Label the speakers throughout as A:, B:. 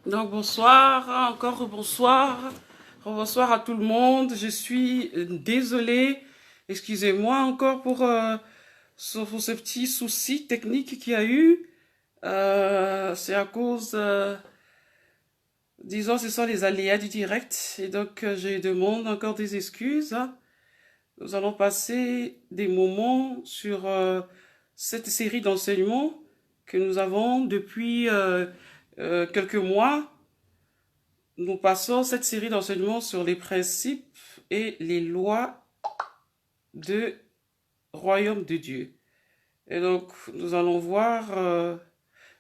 A: Donc bonsoir, encore bonsoir, bonsoir à tout le monde. Je suis désolée, excusez-moi encore pour ce petit souci technique qu'il y a eu. C'est à cause, disons, ce sont les aléas du direct. Et donc je demande encore des excuses. Nous allons passer des moments sur cette série d'enseignements que nous avons depuis quelques mois. Nous passons cette série d'enseignements sur les principes et les lois du royaume de Dieu. Et donc, nous allons voir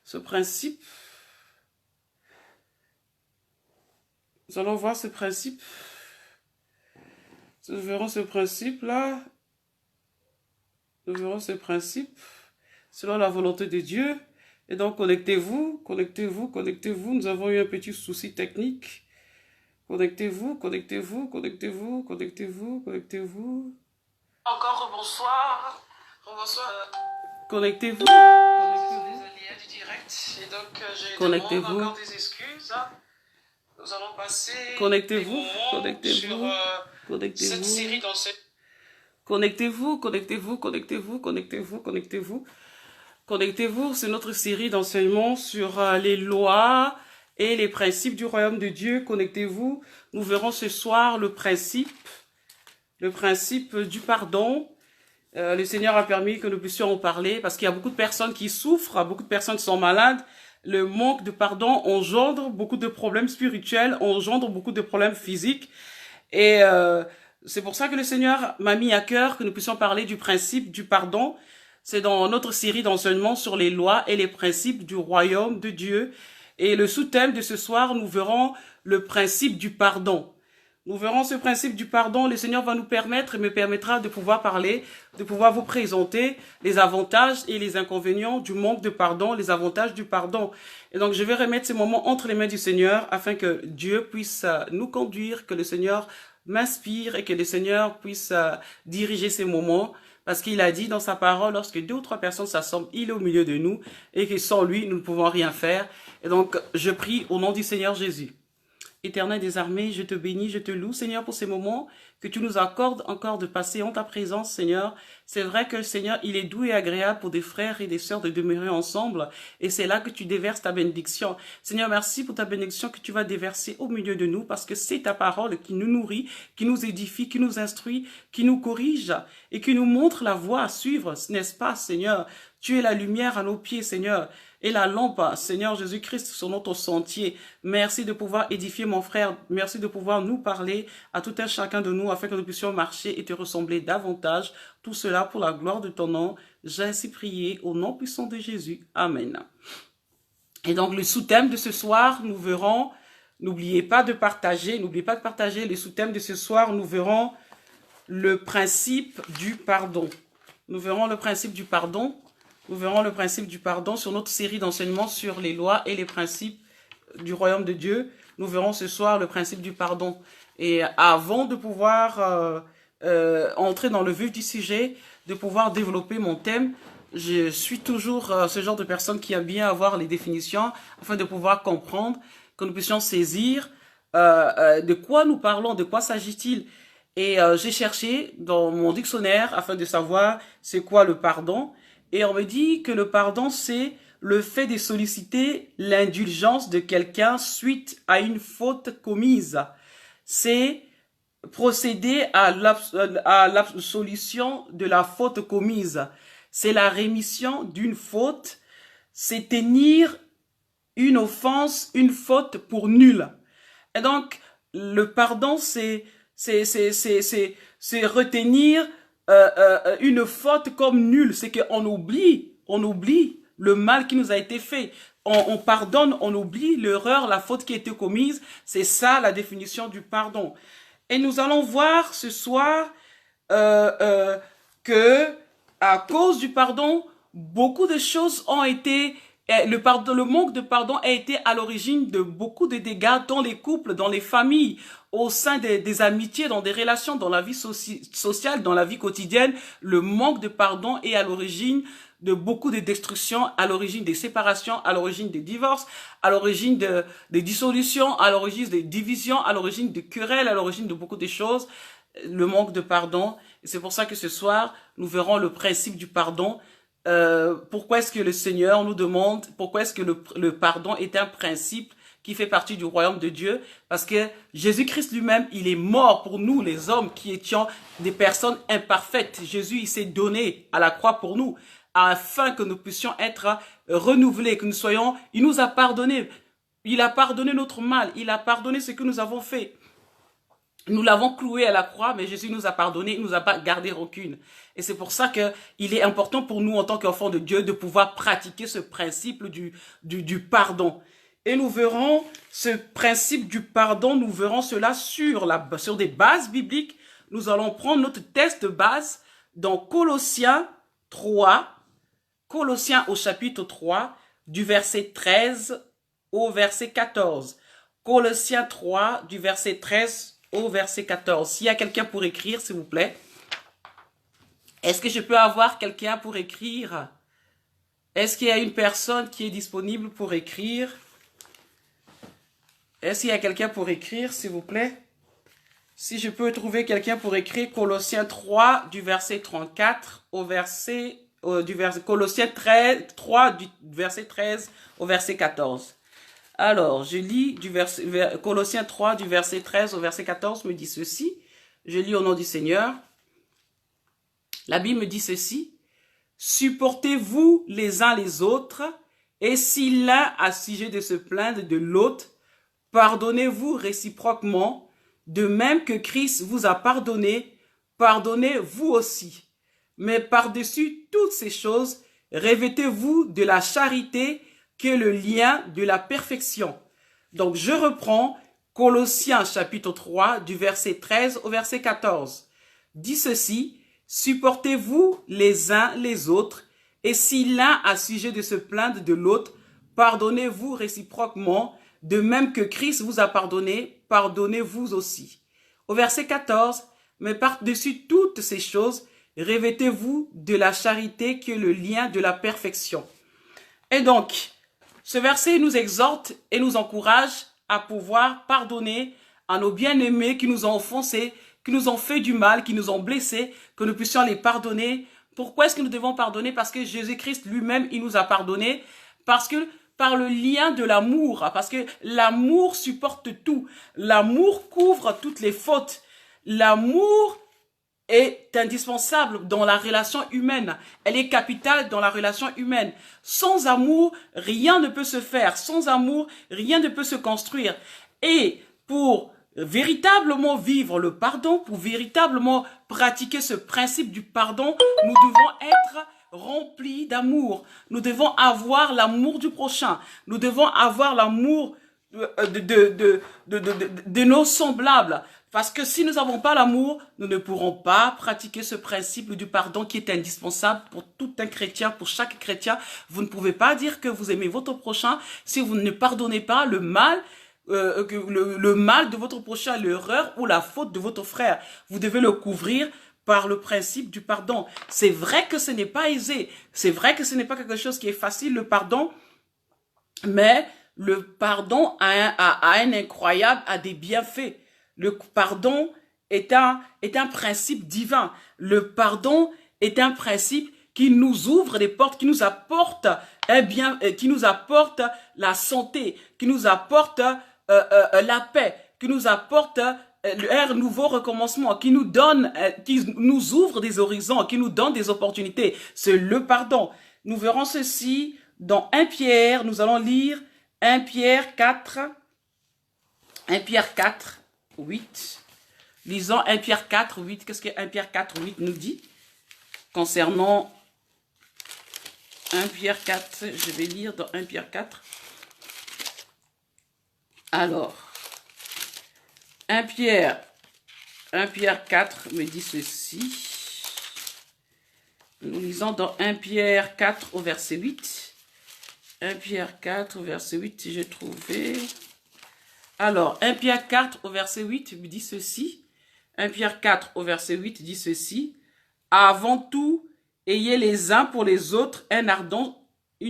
A: ce principe. Nous allons voir ce principe. Nous verrons ce principe-là. Nous verrons ce principe selon la volonté de Dieu. Et donc, connectez-vous, connectez-vous, connectez-vous. Nous avons eu un petit souci technique. Connectez-vous, connectez-vous, connectez-vous, connectez-vous, connectez-vous. Encore bonsoir. Bonsoir. Connectez-vous. Connectez-vous. Du direct. Et donc, je demande encore des excuses. Nous allons passer. Connectez-vous. Connectez-vous. Connectez-vous. Cette série d'enseignements. Connectez-vous, connectez-vous, connectez-vous, connectez-vous, connectez-vous. Connectez-vous, c'est notre série d'enseignements sur les lois et les principes du royaume de Dieu. Connectez-vous. Nous verrons ce soir le principe du pardon. Le Seigneur a permis que nous puissions en parler parce qu'il y a beaucoup de personnes qui souffrent, beaucoup de personnes qui sont malades. Le manque de pardon engendre beaucoup de problèmes spirituels, engendre beaucoup de problèmes physiques. Et c'est pour ça que le Seigneur m'a mis à cœur que nous puissions parler du principe du pardon. C'est dans notre série d'enseignements sur les lois et les principes du royaume de Dieu. Et le sous-thème de ce soir, nous verrons le principe du pardon. Nous verrons ce principe du pardon. Le Seigneur va nous permettre et me permettra de pouvoir parler, de pouvoir vous présenter les avantages et les inconvénients du manque de pardon, les avantages du pardon. Et donc, je vais remettre ces moments entre les mains du Seigneur afin que Dieu puisse nous conduire, que le Seigneur m'inspire et que le Seigneur puisse diriger ces moments. Parce qu'il a dit dans sa parole, lorsque 2 ou 3 personnes s'assemblent, il est au milieu de nous et que sans lui, nous ne pouvons rien faire. Et donc, je prie au nom du Seigneur Jésus. Éternel des armées, je te bénis, je te loue, Seigneur, pour ces moments que tu nous accordes encore de passer en ta présence, Seigneur. C'est vrai que, Seigneur, il est doux et agréable pour des frères et des sœurs de demeurer ensemble. Et c'est là que tu déverses ta bénédiction. Seigneur, merci pour ta bénédiction que tu vas déverser au milieu de nous parce que c'est ta parole qui nous nourrit, qui nous édifie, qui nous instruit, qui nous corrige et qui nous montre la voie à suivre, n'est-ce pas, Seigneur? Tu es la lumière à nos pieds, Seigneur, et la lampe, Seigneur Jésus-Christ, sur notre sentier. Merci de pouvoir édifier mon frère. Merci de pouvoir nous parler à tout un chacun de nous afin que nous puissions marcher et te ressembler davantage. Tout cela pour la gloire de ton nom. J'ai ainsi prié au nom puissant de Jésus. Amen. Et donc, le sous-thème de ce soir, nous verrons, n'oubliez pas de partager le sous-thème de ce soir, nous verrons le principe du pardon. Nous verrons le principe du pardon. Nous verrons le principe du pardon sur notre série d'enseignements sur les lois et les principes du royaume de Dieu. Nous verrons ce soir le principe du pardon. Et avant de pouvoir entrer dans le vif du sujet, de pouvoir développer mon thème, je suis toujours ce genre de personne qui aime bien avoir les définitions afin de pouvoir comprendre, que nous puissions saisir de quoi nous parlons, de quoi s'agit-il. Et j'ai cherché dans mon dictionnaire afin de savoir c'est quoi le pardon. Et on me dit que le pardon, c'est le fait de solliciter l'indulgence de quelqu'un suite à une faute commise. C'est procéder à l'absolution de la faute commise. C'est la rémission d'une faute. C'est tenir une offense, une faute pour nulle. Et donc, le pardon, c'est retenir une faute comme nulle, c'est qu'on oublie le mal qui nous a été fait. On pardonne, on oublie l'erreur, la faute qui a été commise. C'est ça la définition du pardon. Et nous allons voir ce soir que à cause du pardon, beaucoup de choses ont été le manque de pardon a été à l'origine de beaucoup de dégâts dans les couples, dans les familles, au sein des amitiés, dans des relations, dans la vie sociale, dans la vie quotidienne. Le manque de pardon est à l'origine de beaucoup de destructions, à l'origine des séparations, à l'origine des divorces, à l'origine des dissolutions, à l'origine des divisions, à l'origine des querelles, à l'origine de beaucoup de choses, le manque de pardon. Et c'est pour ça que ce soir, nous verrons le principe du pardon. Pourquoi est-ce que le Seigneur nous demande, pourquoi est-ce que le pardon est un principe qui fait partie du royaume de Dieu? Parce que Jésus-Christ lui-même, il est mort pour nous, les hommes qui étions des personnes imparfaites. Jésus, il s'est donné à la croix pour nous, afin que nous puissions être renouvelés, que nous soyons, il nous a pardonné. Il a pardonné notre mal, il a pardonné ce que nous avons fait. Nous l'avons cloué à la croix, mais Jésus nous a pardonné, il nous a pas gardé rancune. Et c'est pour ça que il est important pour nous, en tant qu'enfants de Dieu, de pouvoir pratiquer ce principe du pardon. Et nous verrons ce principe du pardon, nous verrons cela sur des bases bibliques. Nous allons prendre notre test de base dans Colossiens 3, Colossiens au chapitre 3, du verset 13 au verset 14. Colossiens 3, du verset 13 au verset 14. S'il y a quelqu'un pour écrire, s'il vous plaît. Est-ce que je peux avoir quelqu'un pour écrire? Est-ce qu'il y a une personne qui est disponible pour écrire? Est-ce qu'il y a quelqu'un pour écrire, s'il vous plaît? Si je peux trouver quelqu'un pour écrire Colossiens 3 du verset 34 au verset... Colossiens 3 du verset 13 au verset 14. Alors, je lis Colossiens 3 du verset 13 au verset 14 me dit ceci. Je lis au nom du Seigneur. La Bible me dit ceci. Supportez-vous les uns les autres, et si l'un a sujet de se plaindre de l'autre, pardonnez-vous réciproquement, de même que Christ vous a pardonné, pardonnez vous aussi. Mais par-dessus toutes ces choses, revêtez-vous de la charité qui est le lien de la perfection. Donc je reprends Colossiens chapitre 3 du verset 13 au verset 14. Dit ceci, supportez-vous les uns les autres, et si l'un a sujet de se plaindre de l'autre, pardonnez-vous réciproquement, de même que Christ vous a pardonné, pardonnez-vous aussi. Au verset 14, mais par-dessus toutes ces choses, revêtez-vous de la charité qui est le lien de la perfection. Et donc, ce verset nous exhorte et nous encourage à pouvoir pardonner à nos bien-aimés qui nous ont offensés, qui nous ont fait du mal, qui nous ont blessés, que nous puissions les pardonner. Pourquoi est-ce que nous devons pardonner? Parce que Jésus-Christ lui-même, il nous a pardonné. Parce que par le lien de l'amour, parce que l'amour supporte tout. L'amour couvre toutes les fautes. L'amour est indispensable dans la relation humaine. Elle est capitale dans la relation humaine. Sans amour, rien ne peut se faire. Sans amour, rien ne peut se construire. Et pour véritablement vivre le pardon, pour véritablement pratiquer ce principe du pardon, nous devons être remplis d'amour. Nous devons avoir l'amour du prochain. Nous devons avoir l'amour de nos semblables. Parce que si nous n'avons pas l'amour, nous ne pourrons pas pratiquer ce principe du pardon qui est indispensable pour tout un chrétien, pour chaque chrétien. Vous ne pouvez pas dire que vous aimez votre prochain si vous ne pardonnez pas le mal, le mal de votre prochain, l'erreur ou la faute de votre frère. Vous devez le couvrir par le principe du pardon. C'est vrai que ce n'est pas aisé. C'est vrai que ce n'est pas quelque chose qui est facile, le pardon. Mais le pardon a des bienfaits. Le pardon est un principe divin. Le pardon est un principe qui nous ouvre des portes, qui nous apporte qui nous apporte la santé, qui nous apporte la paix, qui nous apporte un nouveau recommencement, qui nous ouvre des horizons, qui nous donne des opportunités. C'est le pardon. Nous verrons ceci dans 1 Pierre. Nous allons lire 1 Pierre 4. 1 Pierre 4. 8. Lisons 1 Pierre 4, 8. Qu'est-ce que 1 Pierre 4, 8 nous dit concernant 1 Pierre 4? Je vais lire dans 1 Pierre 4. Alors, 1 Pierre 4 me dit ceci. Nous lisons dans 1 Pierre 4 au verset 8. 1 Pierre 4 au verset 8, si j'ai trouvé... Alors, 1 Pierre 4 au verset 8 dit ceci. 1 Pierre 4 au verset 8 dit ceci. Avant tout, ayez les uns pour les autres une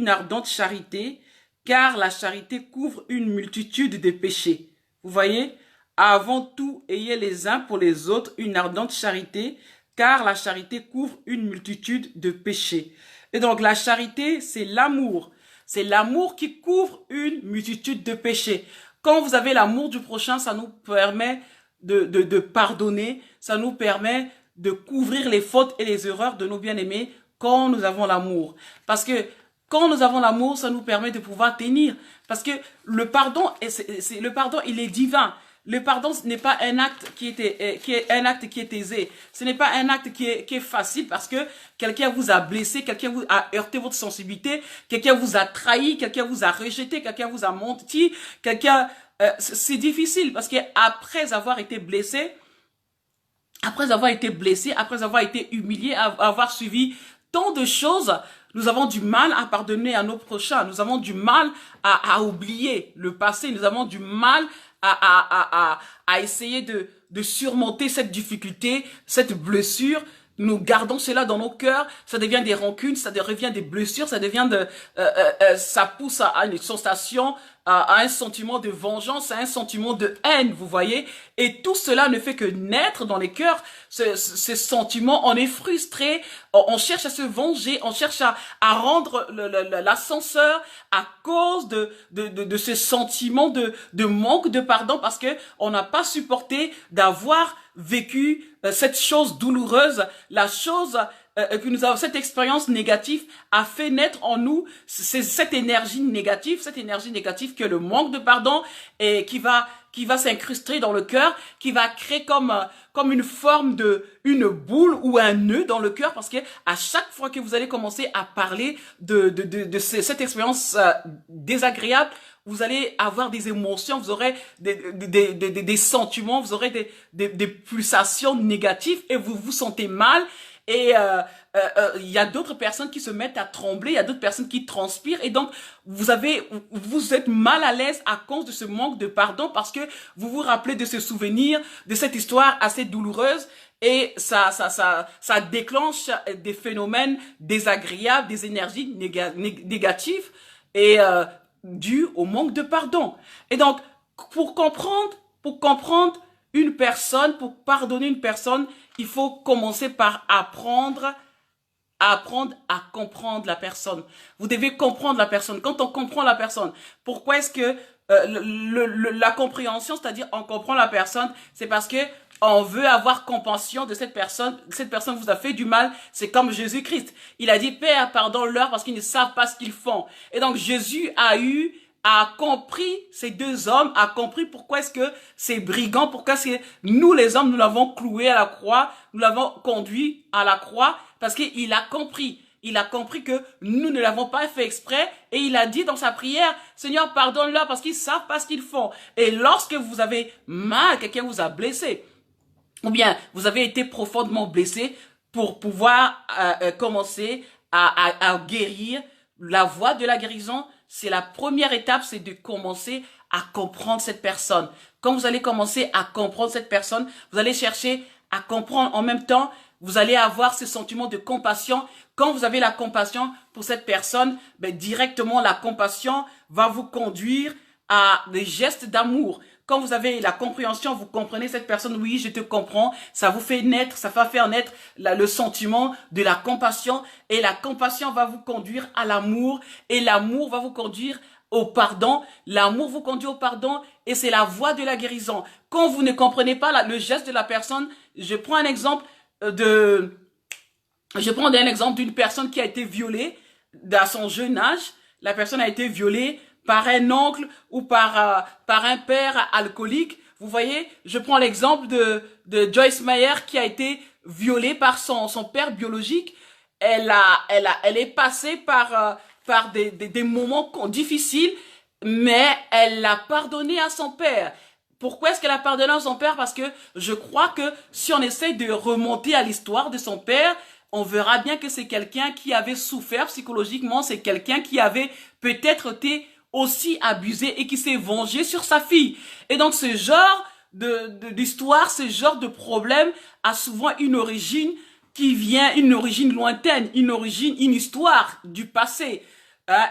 A: ardente charité, car la charité couvre une multitude de péchés. Vous voyez? Avant tout, ayez les uns pour les autres une ardente charité, car la charité couvre une multitude de péchés. Et donc la charité, c'est l'amour. C'est l'amour qui couvre une multitude de péchés. Quand vous avez l'amour du prochain, ça nous permet de pardonner, ça nous permet de couvrir les fautes et les erreurs de nos bien-aimés quand nous avons l'amour. Parce que quand nous avons l'amour, ça nous permet de pouvoir tenir. Parce que le pardon, le pardon, il est divin. Le pardon, ce n'est pas un acte qui est un acte qui est aisé. Ce n'est pas un acte qui est facile parce que quelqu'un vous a blessé, quelqu'un vous a heurté votre sensibilité, quelqu'un vous a trahi, quelqu'un vous a rejeté, quelqu'un vous a menti, c'est difficile parce que après avoir été blessé, après avoir été humilié, avoir suivi tant de choses, nous avons du mal à pardonner à nos prochains. Nous avons du mal à oublier le passé. Nous avons du mal à essayer de surmonter cette difficulté, cette blessure. Nous gardons cela dans nos cœurs, ça devient des rancunes, ça devient des blessures, ça devient ça pousse à une sensation, à un sentiment de vengeance, à un sentiment de haine, vous voyez. Et tout cela ne fait que naître dans les cœurs, ce sentiment, on est frustré, on cherche à se venger, on cherche à rendre l'ascenseur à cause de ce sentiment de manque de pardon parce que on n'a pas supporté d'avoir vécu cette chose douloureuse, la chose que nous avons, cette expérience négative a fait naître en nous cette énergie négative que le manque de pardon et qui va s'incruster dans le cœur, qui va créer comme une forme une boule ou un nœud dans le cœur parce que à chaque fois que vous allez commencer à parler de cette expérience désagréable, vous allez avoir des émotions, vous aurez des sentiments, vous aurez des pulsations négatives et vous vous sentez mal. Et il y a d'autres personnes qui se mettent à trembler, il y a d'autres personnes qui transpirent et donc vous êtes mal à l'aise à cause de ce manque de pardon parce que vous vous rappelez de ce souvenir, de cette histoire assez douloureuse et ça déclenche des phénomènes désagréables, des énergies négatives et dû au manque de pardon. Et donc, pour comprendre une personne, pour pardonner une personne, il faut commencer par apprendre à comprendre la personne. Vous devez comprendre la personne. Quand on comprend la personne, pourquoi est-ce que la compréhension, c'est-à-dire on comprend la personne, c'est parce que on veut avoir compassion de cette personne. Cette personne vous a fait du mal. C'est comme Jésus-Christ. Il a dit, Père, pardonne-leur parce qu'ils ne savent pas ce qu'ils font. Et donc, Jésus a compris, ces deux hommes, a compris pourquoi est-ce que ces brigands, pourquoi est-ce que nous, les hommes, nous l'avons cloué à la croix, nous l'avons conduit à la croix, parce qu'il a compris. Il a compris que nous ne l'avons pas fait exprès et il a dit dans sa prière, Seigneur, pardonne-leur parce qu'ils savent pas ce qu'ils font. Et lorsque vous avez mal, quelqu'un vous a blessé, ou bien vous avez été profondément blessé pour pouvoir commencer à guérir, la voie de la guérison, c'est la première étape, c'est de commencer à comprendre cette personne. Quand vous allez commencer à comprendre cette personne, vous allez chercher à comprendre en même temps, vous allez avoir ce sentiment de compassion. Quand vous avez la compassion pour cette personne, directement la compassion va vous conduire à des gestes d'amour. Quand vous avez la compréhension, vous comprenez cette personne, oui, je te comprends, ça vous fait naître, ça va faire naître le sentiment de la compassion et la compassion va vous conduire à l'amour et l'amour va vous conduire au pardon, l'amour vous conduit au pardon et c'est la voie de la guérison. Quand vous ne comprenez pas le geste de la personne, je prends un exemple d'une personne qui a été violée à son jeune âge, la personne a été violée par un oncle ou par un père alcoolique. Vous voyez, je prends l'exemple de Joyce Meyer qui a été violée par son père biologique. Elle est passée par des moments difficiles, mais elle a pardonné à son père. Pourquoi est-ce qu'elle a pardonné à son père? Parce que je crois que si on essaie de remonter à l'histoire de son père, on verra bien que c'est quelqu'un qui avait souffert psychologiquement, c'est quelqu'un qui avait peut-être été aussi abusé et qui s'est vengé sur sa fille. Et donc ce genre d'histoire, ce genre de problème a souvent une origine qui vient, une origine lointaine, une histoire du passé.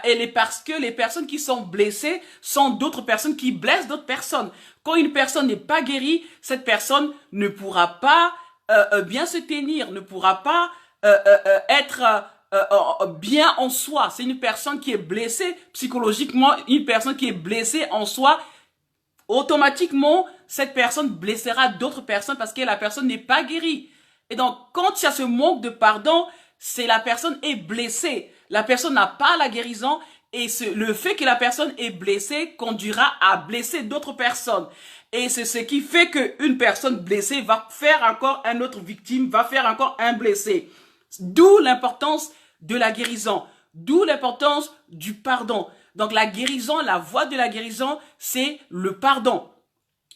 A: Et parce que les personnes qui sont blessées sont d'autres personnes qui blessent d'autres personnes. Quand une personne n'est pas guérie, cette personne ne pourra pas bien se tenir, ne pourra pas être bien en soi. C'est une personne qui est blessée psychologiquement, une personne qui est blessée en soi. Automatiquement, cette personne blessera d'autres personnes parce que la personne n'est pas guérie. Et donc, quand il y a ce manque de pardon, c'est la personne est blessée. La personne n'a pas la guérison et le fait que la personne est blessée conduira à blesser d'autres personnes. Et c'est ce qui fait qu'une personne blessée va faire encore une autre victime, va faire encore un blessé. D'où l'importance de la guérison, d'où l'importance du pardon. Donc la guérison, la voie de la guérison, c'est le pardon.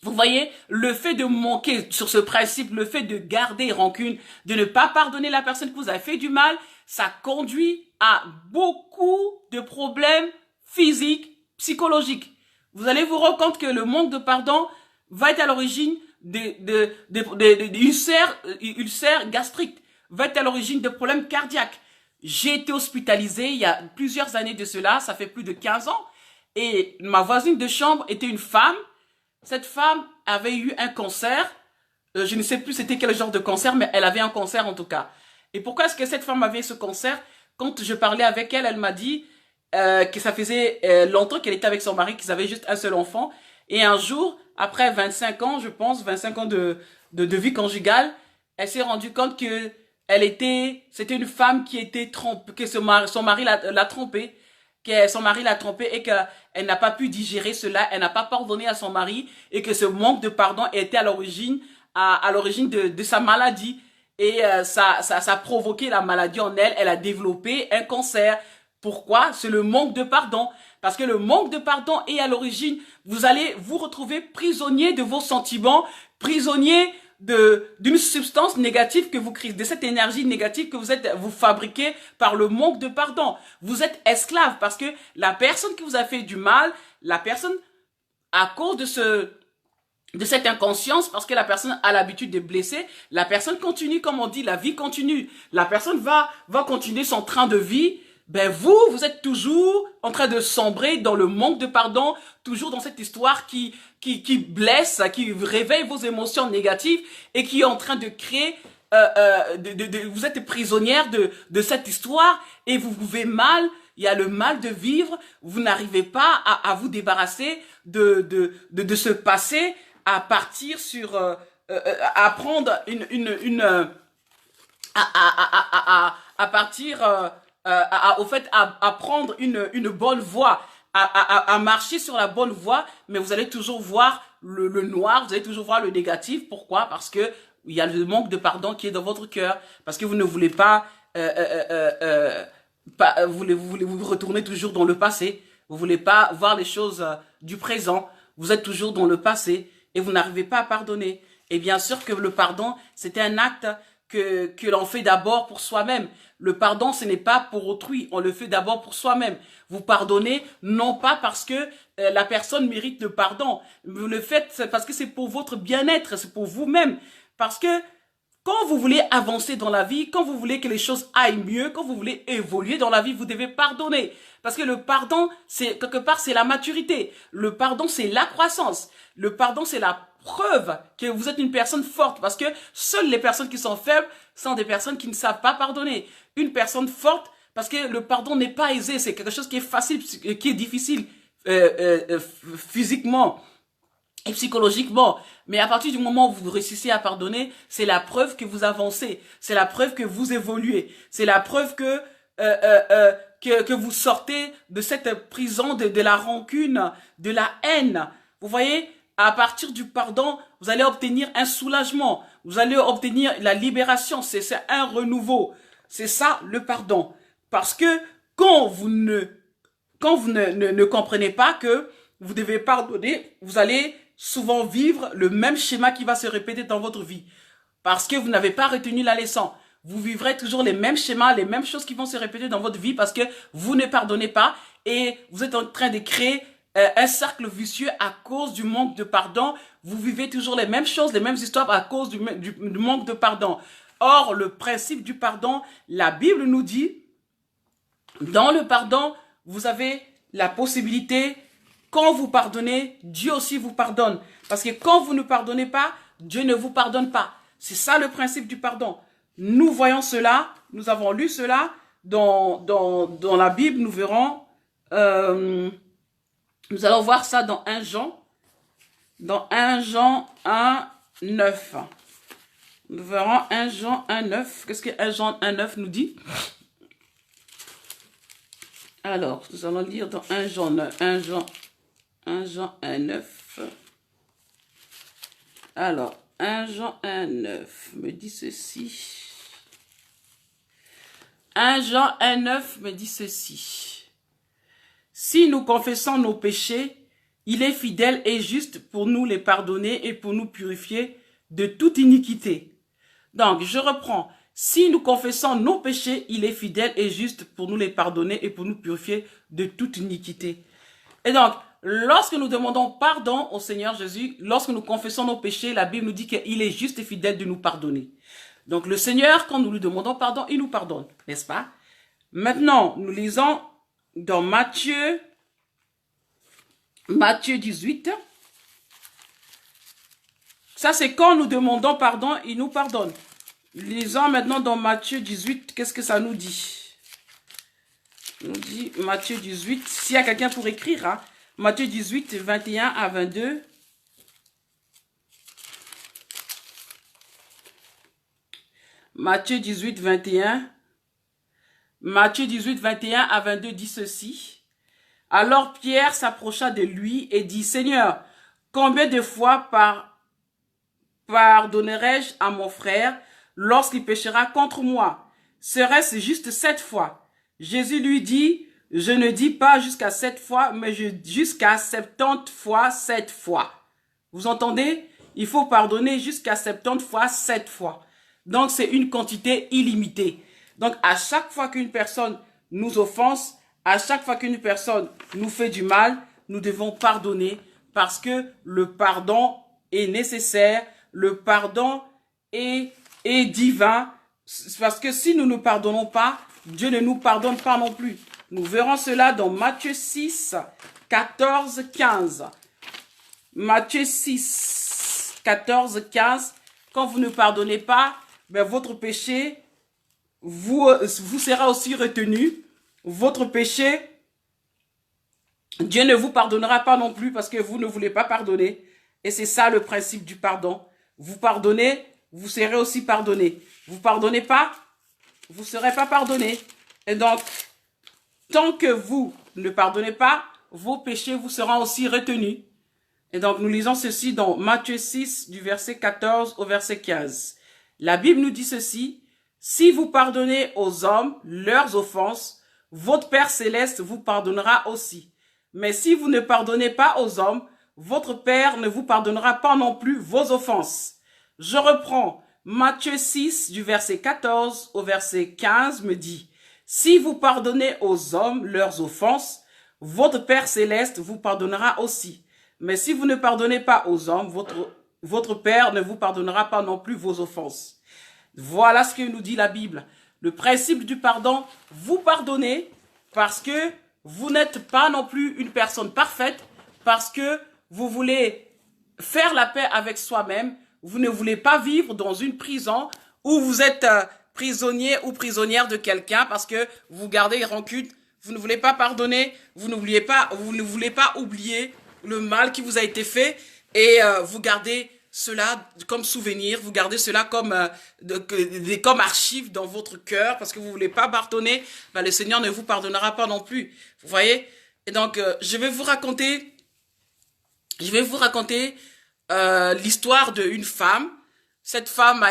A: Vous voyez, le fait de manquer sur ce principe, le fait de garder rancune, de ne pas pardonner la personne qui vous a fait du mal, ça conduit à beaucoup de problèmes physiques, psychologiques. Vous allez vous rendre compte que le manque de pardon va être à l'origine d'ulcères gastriques, va être à l'origine de problèmes cardiaques. J'ai été hospitalisé il y a plusieurs années de cela, ça fait plus de 15 ans, et ma voisine de chambre était une femme. Cette femme avait eu un cancer, je ne sais plus c'était quel genre de cancer, mais elle avait un cancer en tout cas. Et pourquoi est-ce que cette femme avait ce cancer? Quand je parlais avec elle, elle m'a dit que ça faisait longtemps qu'elle était avec son mari, qu'ils avaient juste un seul enfant. Et un jour, après 25 ans, je pense, 25 ans de vie conjugale, elle s'est rendue compte que c'était une femme qui était trompée, que son mari l'a trompée, que son mari l'a trompée et qu'elle n'a pas pu digérer cela, elle n'a pas pardonné à son mari et que ce manque de pardon était à l'origine de sa maladie. Et ça a provoqué la maladie en elle, elle a développé un cancer. Pourquoi? C'est le manque de pardon. Parce que le manque de pardon est à l'origine, vous allez vous retrouver prisonnier de vos sentiments, prisonnier d'une substance négative que vous créez, de cette énergie négative que vous fabriquez par le manque de pardon. Vous êtes esclave parce que la personne qui vous a fait du mal, la personne, à cause de cette inconscience, parce que la personne a l'habitude de blesser, la personne continue, comme on dit, la vie continue. La personne va continuer son train de vie. Ben vous êtes toujours en train de sombrer dans le manque de pardon, toujours dans cette histoire qui blesse, qui réveille vos émotions négatives et qui est en train de créer, vous êtes prisonnière de cette histoire et vous vivez mal, il y a le mal de vivre, vous n'arrivez pas à vous débarrasser de ce passé, à partir sur, à prendre à partir à prendre une bonne voie, à marcher sur la bonne voie, mais vous allez toujours voir le noir, vous allez toujours voir le négatif. Pourquoi? Parce que il y a le manque de pardon qui est dans votre cœur, parce que vous ne voulez pas, vous retourner toujours dans le passé, vous voulez pas voir les choses du présent, vous êtes toujours dans le passé et vous n'arrivez pas à pardonner. Et bien sûr que le pardon, c'est un acte que l'on fait d'abord pour soi-même. Le pardon, ce n'est pas pour autrui, on le fait d'abord pour soi-même. Vous pardonnez, non pas parce que la personne mérite le pardon, vous le faites parce que c'est pour votre bien-être, c'est pour vous-même. Parce que quand vous voulez avancer dans la vie, quand vous voulez que les choses aillent mieux, quand vous voulez évoluer dans la vie, vous devez pardonner. Parce que le pardon, c'est quelque part, c'est la maturité. Le pardon, c'est la croissance. Le pardon, c'est la preuve que vous êtes une personne forte. Parce que seules les personnes qui sont faibles sont des personnes qui ne savent pas pardonner. Une personne forte, parce que le pardon n'est pas aisé, c'est quelque chose qui est facile, qui est difficile physiquement et psychologiquement. Mais à partir du moment où vous réussissez à pardonner, c'est la preuve que vous avancez, c'est la preuve que vous évoluez, c'est la preuve que vous sortez de cette prison de la rancune, de la haine. Vous voyez, à partir du pardon, vous allez obtenir un soulagement, vous allez obtenir la libération, c'est un renouveau. C'est ça le pardon. Parce que quand vous ne comprenez pas que vous devez pardonner, vous allez souvent vivre le même schéma qui va se répéter dans votre vie. Parce que vous n'avez pas retenu la leçon. Vous vivrez toujours les mêmes schémas, les mêmes choses qui vont se répéter dans votre vie parce que vous ne pardonnez pas et vous êtes en train de créer un cercle vicieux à cause du manque de pardon. Vous vivez toujours les mêmes choses, les mêmes histoires à cause du manque de pardon. Or, le principe du pardon, la Bible nous dit, dans le pardon, vous avez la possibilité, quand vous pardonnez, Dieu aussi vous pardonne. Parce que quand vous ne pardonnez pas, Dieu ne vous pardonne pas. C'est ça le principe du pardon. Nous voyons cela, nous avons lu cela dans la Bible, nous verrons, nous allons voir ça dans 1 Jean, dans 1 Jean 1, 9. Nous verrons 1 Jean 1, 9. Qu'est-ce que 1 Jean 1, 9 nous dit? Alors, nous allons lire dans 1 Jean 1, 9. Alors, 1 Jean 1, 9 me dit ceci. 1 Jean 1, 9 me dit ceci. Si nous confessons nos péchés, il est fidèle et juste pour nous les pardonner et pour nous purifier de toute iniquité. Donc, je reprends. Si nous confessons nos péchés, il est fidèle et juste pour nous les pardonner et pour nous purifier de toute iniquité. Et donc, lorsque nous demandons pardon au Seigneur Jésus, lorsque nous confessons nos péchés, la Bible nous dit qu'il est juste et fidèle de nous pardonner. Donc, le Seigneur, quand nous lui demandons pardon, il nous pardonne, n'est-ce pas? Maintenant, nous lisons dans Matthieu 18. Ça, c'est quand nous demandons pardon, il nous pardonne. Lisons maintenant dans Matthieu 18, qu'est-ce que ça nous dit? Nous dit Matthieu 18, s'il y a quelqu'un pour écrire, hein, Matthieu 18, 21 à 22. Matthieu 18, 21. Matthieu 18, 21 à 22 dit ceci. Alors Pierre s'approcha de lui et dit, Seigneur, combien de fois pardonnerai-je à mon frère lorsqu'il péchera contre moi? Serait-ce juste 7 fois? Jésus lui dit, je ne dis pas jusqu'à 7 fois, mais jusqu'à 70 fois 7 fois. Vous entendez? Il faut pardonner jusqu'à 70 fois 7 fois. Donc, c'est une quantité illimitée. Donc, à chaque fois qu'une personne nous offense, à chaque fois qu'une personne nous fait du mal, nous devons pardonner parce que le pardon est nécessaire, le pardon est divin, parce que si nous ne pardonnons pas, Dieu ne nous pardonne pas non plus. Nous verrons cela dans Matthieu 6, 14, 15. Matthieu 6, 14, 15. Quand vous ne pardonnez pas, ben votre péché vous sera aussi retenu. Votre péché, Dieu ne vous pardonnera pas non plus parce que vous ne voulez pas pardonner. Et c'est ça le principe du pardon. Vous pardonnez, vous serez aussi pardonné. Vous pardonnez pas, vous ne serez pas pardonné. Et donc, tant que vous ne pardonnez pas, vos péchés vous seront aussi retenus. Et donc, nous lisons ceci dans Matthieu 6, du verset 14 au verset 15. La Bible nous dit ceci, « Si vous pardonnez aux hommes leurs offenses, votre Père céleste vous pardonnera aussi. Mais si vous ne pardonnez pas aux hommes, votre Père ne vous pardonnera pas non plus vos offenses. » Je reprends. Matthieu 6, du verset 14 au verset 15 me dit, « Si vous pardonnez aux hommes leurs offenses, votre Père céleste vous pardonnera aussi. Mais si vous ne pardonnez pas aux hommes, votre Père ne vous pardonnera pas non plus vos offenses. » Voilà ce que nous dit la Bible. Le principe du pardon, vous pardonnez parce que vous n'êtes pas non plus une personne parfaite, parce que vous voulez faire la paix avec soi-même, vous ne voulez pas vivre dans une prison où vous êtes prisonnier ou prisonnière de quelqu'un parce que vous gardez rancune, vous ne voulez pas pardonner, vous ne voulez pas oublier le mal qui vous a été fait et vous gardez cela comme souvenir, vous gardez cela comme archive dans votre cœur parce que vous ne voulez pas pardonner, ben, le Seigneur ne vous pardonnera pas non plus. Vous voyez? Et donc, je vais vous raconter l'histoire d'une femme. Cette femme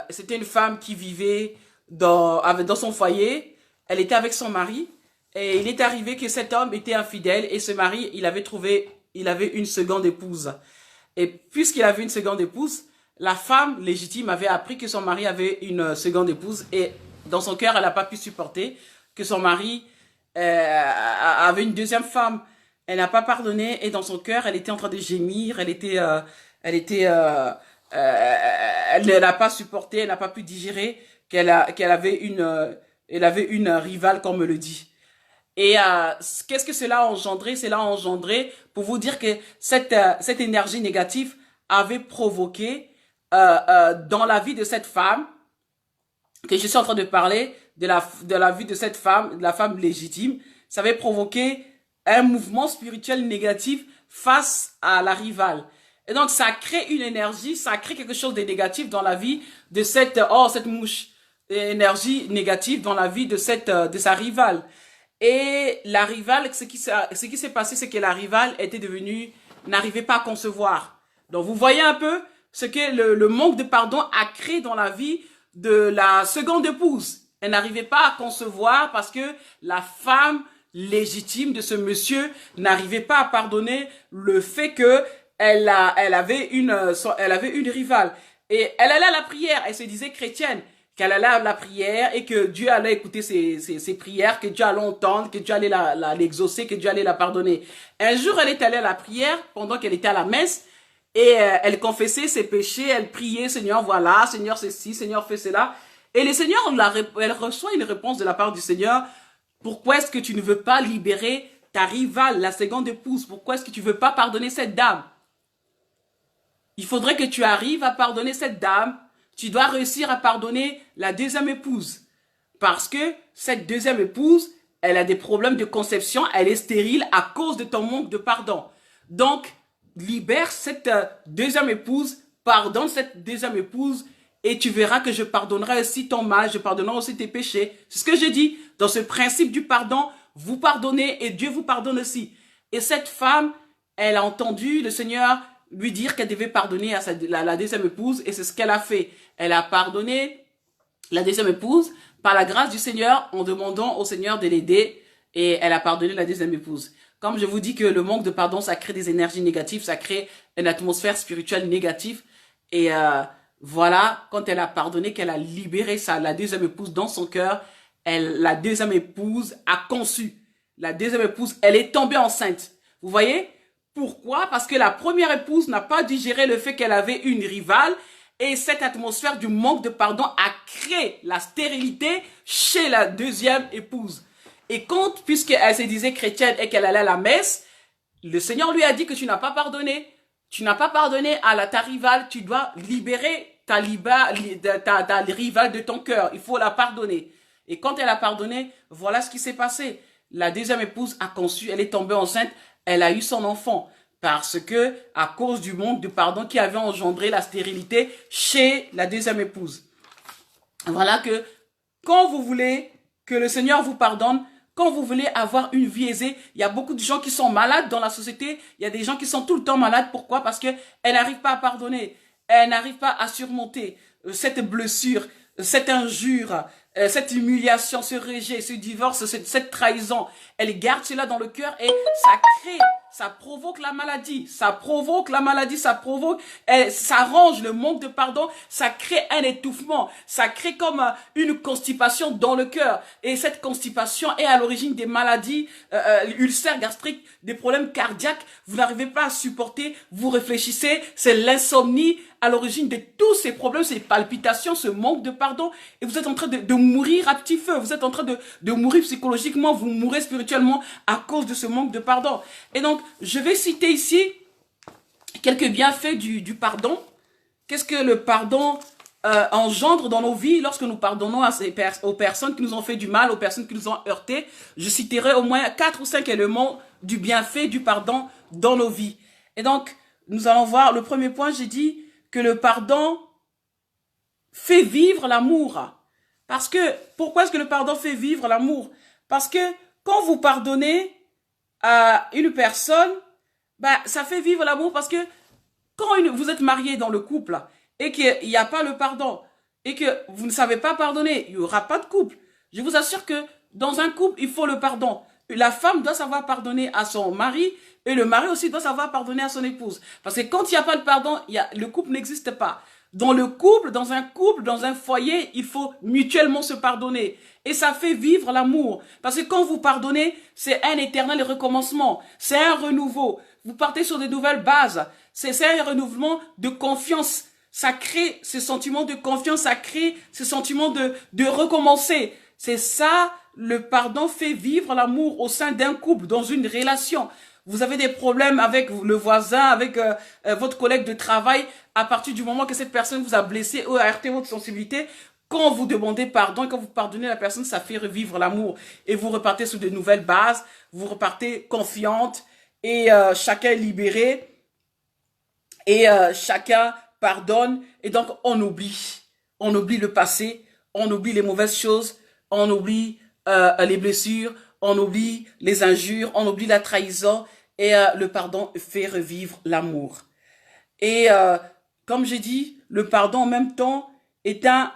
A: c'était une femme qui vivait dans son foyer. Elle était avec son mari et il est arrivé que cet homme était infidèle et ce mari, il avait une seconde épouse. Et puisqu'il avait une seconde épouse, la femme légitime avait appris que son mari avait une seconde épouse et dans son cœur, elle n'a pas pu supporter que son mari avait une deuxième femme. Elle n'a pas pardonné et dans son cœur, elle était en train de gémir, elle était elle ne l'a pas supporté, elle n'a pas pu digérer qu'elle avait une rivale, comme on le dit. Et qu'est-ce que cela a engendré? Cela a engendré, pour vous dire que cette énergie négative avait provoqué dans la vie de cette femme, que je suis en train de parler, de la vie de cette femme, de la femme légitime, ça avait provoqué un mouvement spirituel négatif face à la rivale. Et donc, ça crée une énergie, ça crée quelque chose de négatif dans la vie de cette mouche, énergie négative dans la vie de de sa rivale. Et la rivale, ce qui s'est passé, c'est que la rivale n'arrivait pas à concevoir. Donc, vous voyez un peu ce que le manque de pardon a créé dans la vie de la seconde épouse. Elle n'arrivait pas à concevoir parce que la femme légitime de ce monsieur n'arrivait pas à pardonner le fait que elle avait une rivale. Et elle allait à la prière, elle se disait chrétienne, qu'elle allait à la prière et que Dieu allait écouter ses prières, que Dieu allait entendre, que Dieu allait l'exaucer, que Dieu allait la pardonner. Un jour, elle est allée à la prière pendant qu'elle était à la messe et elle confessait ses péchés, elle priait, Seigneur, voilà, Seigneur, ceci, Seigneur, fais cela. Et le Seigneur, elle reçoit une réponse de la part du Seigneur. Pourquoi est-ce que tu ne veux pas libérer ta rivale, la seconde épouse? Pourquoi est-ce que tu ne veux pas pardonner cette dame? Il faudrait que tu arrives à pardonner cette dame. Tu dois réussir à pardonner la deuxième épouse. Parce que cette deuxième épouse, elle a des problèmes de conception, elle est stérile à cause de ton manque de pardon. Donc, libère cette deuxième épouse, pardonne cette deuxième épouse, et tu verras que je pardonnerai aussi ton mal, je pardonnerai aussi tes péchés. C'est ce que je dis. Dans ce principe du pardon, vous pardonnez et Dieu vous pardonne aussi. Et cette femme, elle a entendu le Seigneur lui dire qu'elle devait pardonner à la deuxième épouse, et c'est ce qu'elle a fait. Elle a pardonné la deuxième épouse par la grâce du Seigneur en demandant au Seigneur de l'aider, et elle a pardonné la deuxième épouse. Comme je vous dis que le manque de pardon, ça crée des énergies négatives, ça crée une atmosphère spirituelle négative, et voilà, quand elle a pardonné, qu'elle a libéré la deuxième épouse dans son cœur, la deuxième épouse a conçu. La deuxième épouse, elle est tombée enceinte. Vous voyez? Pourquoi? Parce que la première épouse n'a pas digéré le fait qu'elle avait une rivale, et cette atmosphère du manque de pardon a créé la stérilité chez la deuxième épouse. Et puisqu'elle se disait chrétienne et qu'elle allait à la messe, le Seigneur lui a dit que tu n'as pas pardonné. Tu n'as pas pardonné à ta rivale, tu dois libérer ta rivale de ton cœur. Il faut la pardonner. Et quand elle a pardonné, voilà ce qui s'est passé. La deuxième épouse a conçu, elle est tombée enceinte, elle a eu son enfant. Parce que, à cause du manque de pardon qui avait engendré la stérilité chez la deuxième épouse. Voilà que, quand vous voulez que le Seigneur vous pardonne, quand vous voulez avoir une vie aisée, il y a beaucoup de gens qui sont malades dans la société. Il y a des gens qui sont tout le temps malades. Pourquoi? Parce qu'elles n'arrivent pas à pardonner. Elles n'arrivent pas à surmonter cette blessure, cette injure, cette humiliation, ce rejet, ce divorce, cette trahison. Elles gardent cela dans le cœur et ça provoque la maladie. Ça arrange le manque de pardon. Ça crée un étouffement. Ça crée comme une constipation dans le cœur. Et cette constipation est à l'origine des maladies, ulcères gastriques, des problèmes cardiaques. Vous n'arrivez pas à supporter. Vous réfléchissez. C'est l'insomnie à l'origine de tous ces problèmes, ces palpitations, ce manque de pardon. Et vous êtes en train de mourir à petit feu. Vous êtes en train de mourir psychologiquement. Vous mourrez spirituellement à cause de ce manque de pardon. Et donc, je vais citer ici quelques bienfaits du pardon. Qu'est-ce que le pardon engendre dans nos vies lorsque nous pardonnons aux personnes qui nous ont fait du mal, aux personnes qui nous ont heurtés? Je citerai au moins 4 ou 5 éléments du bienfait du pardon dans nos vies. Et donc, nous allons voir le premier point, j'ai dit que le pardon fait vivre l'amour. Parce que, pourquoi est-ce que le pardon fait vivre l'amour? Parce que quand vous pardonnez à une personne, ça fait vivre l'amour, parce que quand vous êtes marié dans le couple et qu'il n'y a pas le pardon et que vous ne savez pas pardonner, il n'y aura pas de couple. Je vous assure que dans un couple, il faut le pardon. La femme doit savoir pardonner à son mari et le mari aussi doit savoir pardonner à son épouse. Parce que quand il n'y a pas de pardon, le couple n'existe pas. Dans le couple, dans un foyer, il faut mutuellement se pardonner. Et ça fait vivre l'amour. Parce que quand vous pardonnez, c'est un éternel recommencement. C'est un renouveau. Vous partez sur de nouvelles bases. C'est un renouvellement de confiance. Ça crée ce sentiment de confiance, ça crée ce sentiment de recommencer. C'est ça, le pardon fait vivre l'amour au sein d'un couple, dans une relation. Vous avez des problèmes avec le voisin, avec votre collègue de travail, à partir du moment que cette personne vous a blessé ou a heurté votre sensibilité, quand vous demandez pardon, quand vous pardonnez la personne, ça fait revivre l'amour. Et vous repartez sur de nouvelles bases, vous repartez confiante, et chacun est libéré, et chacun pardonne, et donc on oublie. On oublie le passé, on oublie les mauvaises choses, on oublie les blessures, on oublie les injures, on oublie la trahison, et le pardon fait revivre l'amour. Et comme j'ai dit, le pardon en même temps est un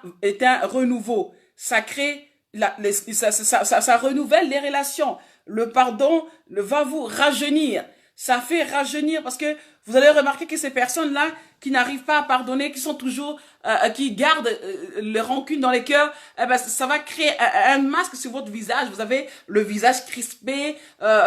A: renouveau. Ça crée, ça renouvelle les relations. Le pardon va vous rajeunir. Ça fait rajeunir parce que vous allez remarquer que ces personnes-là qui n'arrivent pas à pardonner, qui sont toujours, qui gardent les rancunes dans les cœurs, eh ben, ça va créer un masque sur votre visage. Vous avez le visage crispé,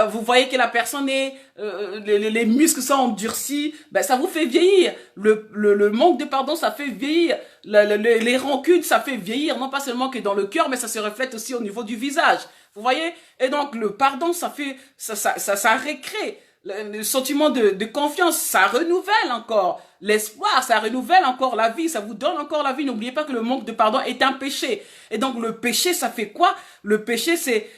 A: vous voyez que la personne est, les muscles sont endurcis, ben, ça vous fait vieillir. Le manque de pardon, ça fait vieillir. Les rancunes, ça fait vieillir, non pas seulement que dans le cœur, mais ça se reflète aussi au niveau du visage. Vous voyez? Et donc, le pardon, ça récrée le sentiment de confiance, ça renouvelle encore l'espoir, ça renouvelle encore la vie, ça vous donne encore la vie. N'oubliez pas que le manque de pardon est un péché. Et donc le péché, ça fait quoi? Le péché, c'est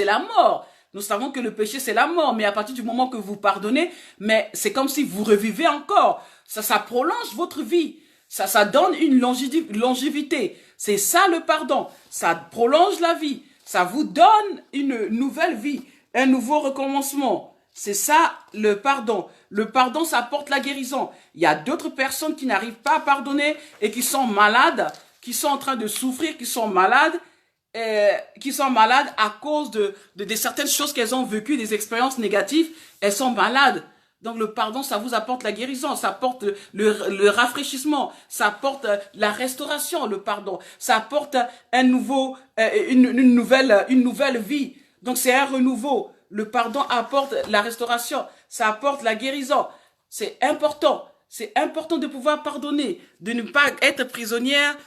A: la mort. Nous savons que le péché, c'est la mort. Mais à partir du moment que vous pardonnez, mais c'est comme si vous revivez encore. Ça prolonge votre vie. Ça donne une longévité. C'est ça le pardon. Ça prolonge la vie. Ça vous donne une nouvelle vie, un nouveau recommencement. C'est ça le pardon. Le pardon, ça apporte la guérison. Il y a d'autres personnes qui n'arrivent pas à pardonner et qui sont malades, qui sont en train de souffrir, qui sont malades à cause de certaines choses qu'elles ont vécues, des expériences négatives. Elles sont malades. Donc le pardon, ça vous apporte la guérison, ça apporte le rafraîchissement, ça apporte la restauration, le pardon, ça apporte une nouvelle vie. Donc c'est un renouveau. Le pardon apporte la restauration, ça apporte la guérison. C'est important. C'est important de pouvoir pardonner, de ne pas être prisonnière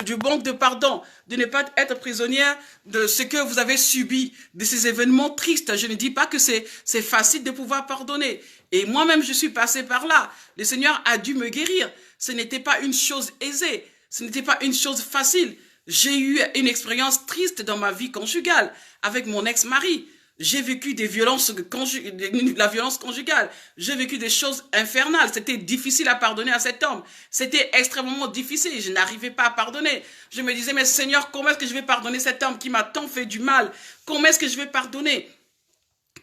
A: du manque de pardon, de ne pas être prisonnière de ce que vous avez subi, de ces événements tristes. Je ne dis pas que c'est facile de pouvoir pardonner. Et moi-même, je suis passé par là. Le Seigneur a dû me guérir. Ce n'était pas une chose aisée. Ce n'était pas une chose facile. J'ai eu une expérience triste dans ma vie conjugale avec mon ex-mari. J'ai vécu la violence conjugale. J'ai vécu des choses infernales. C'était difficile à pardonner à cet homme. C'était extrêmement difficile. Je n'arrivais pas à pardonner. Je me disais, mais Seigneur, comment est-ce que je vais pardonner cet homme qui m'a tant fait du mal? Comment est-ce que je vais pardonner?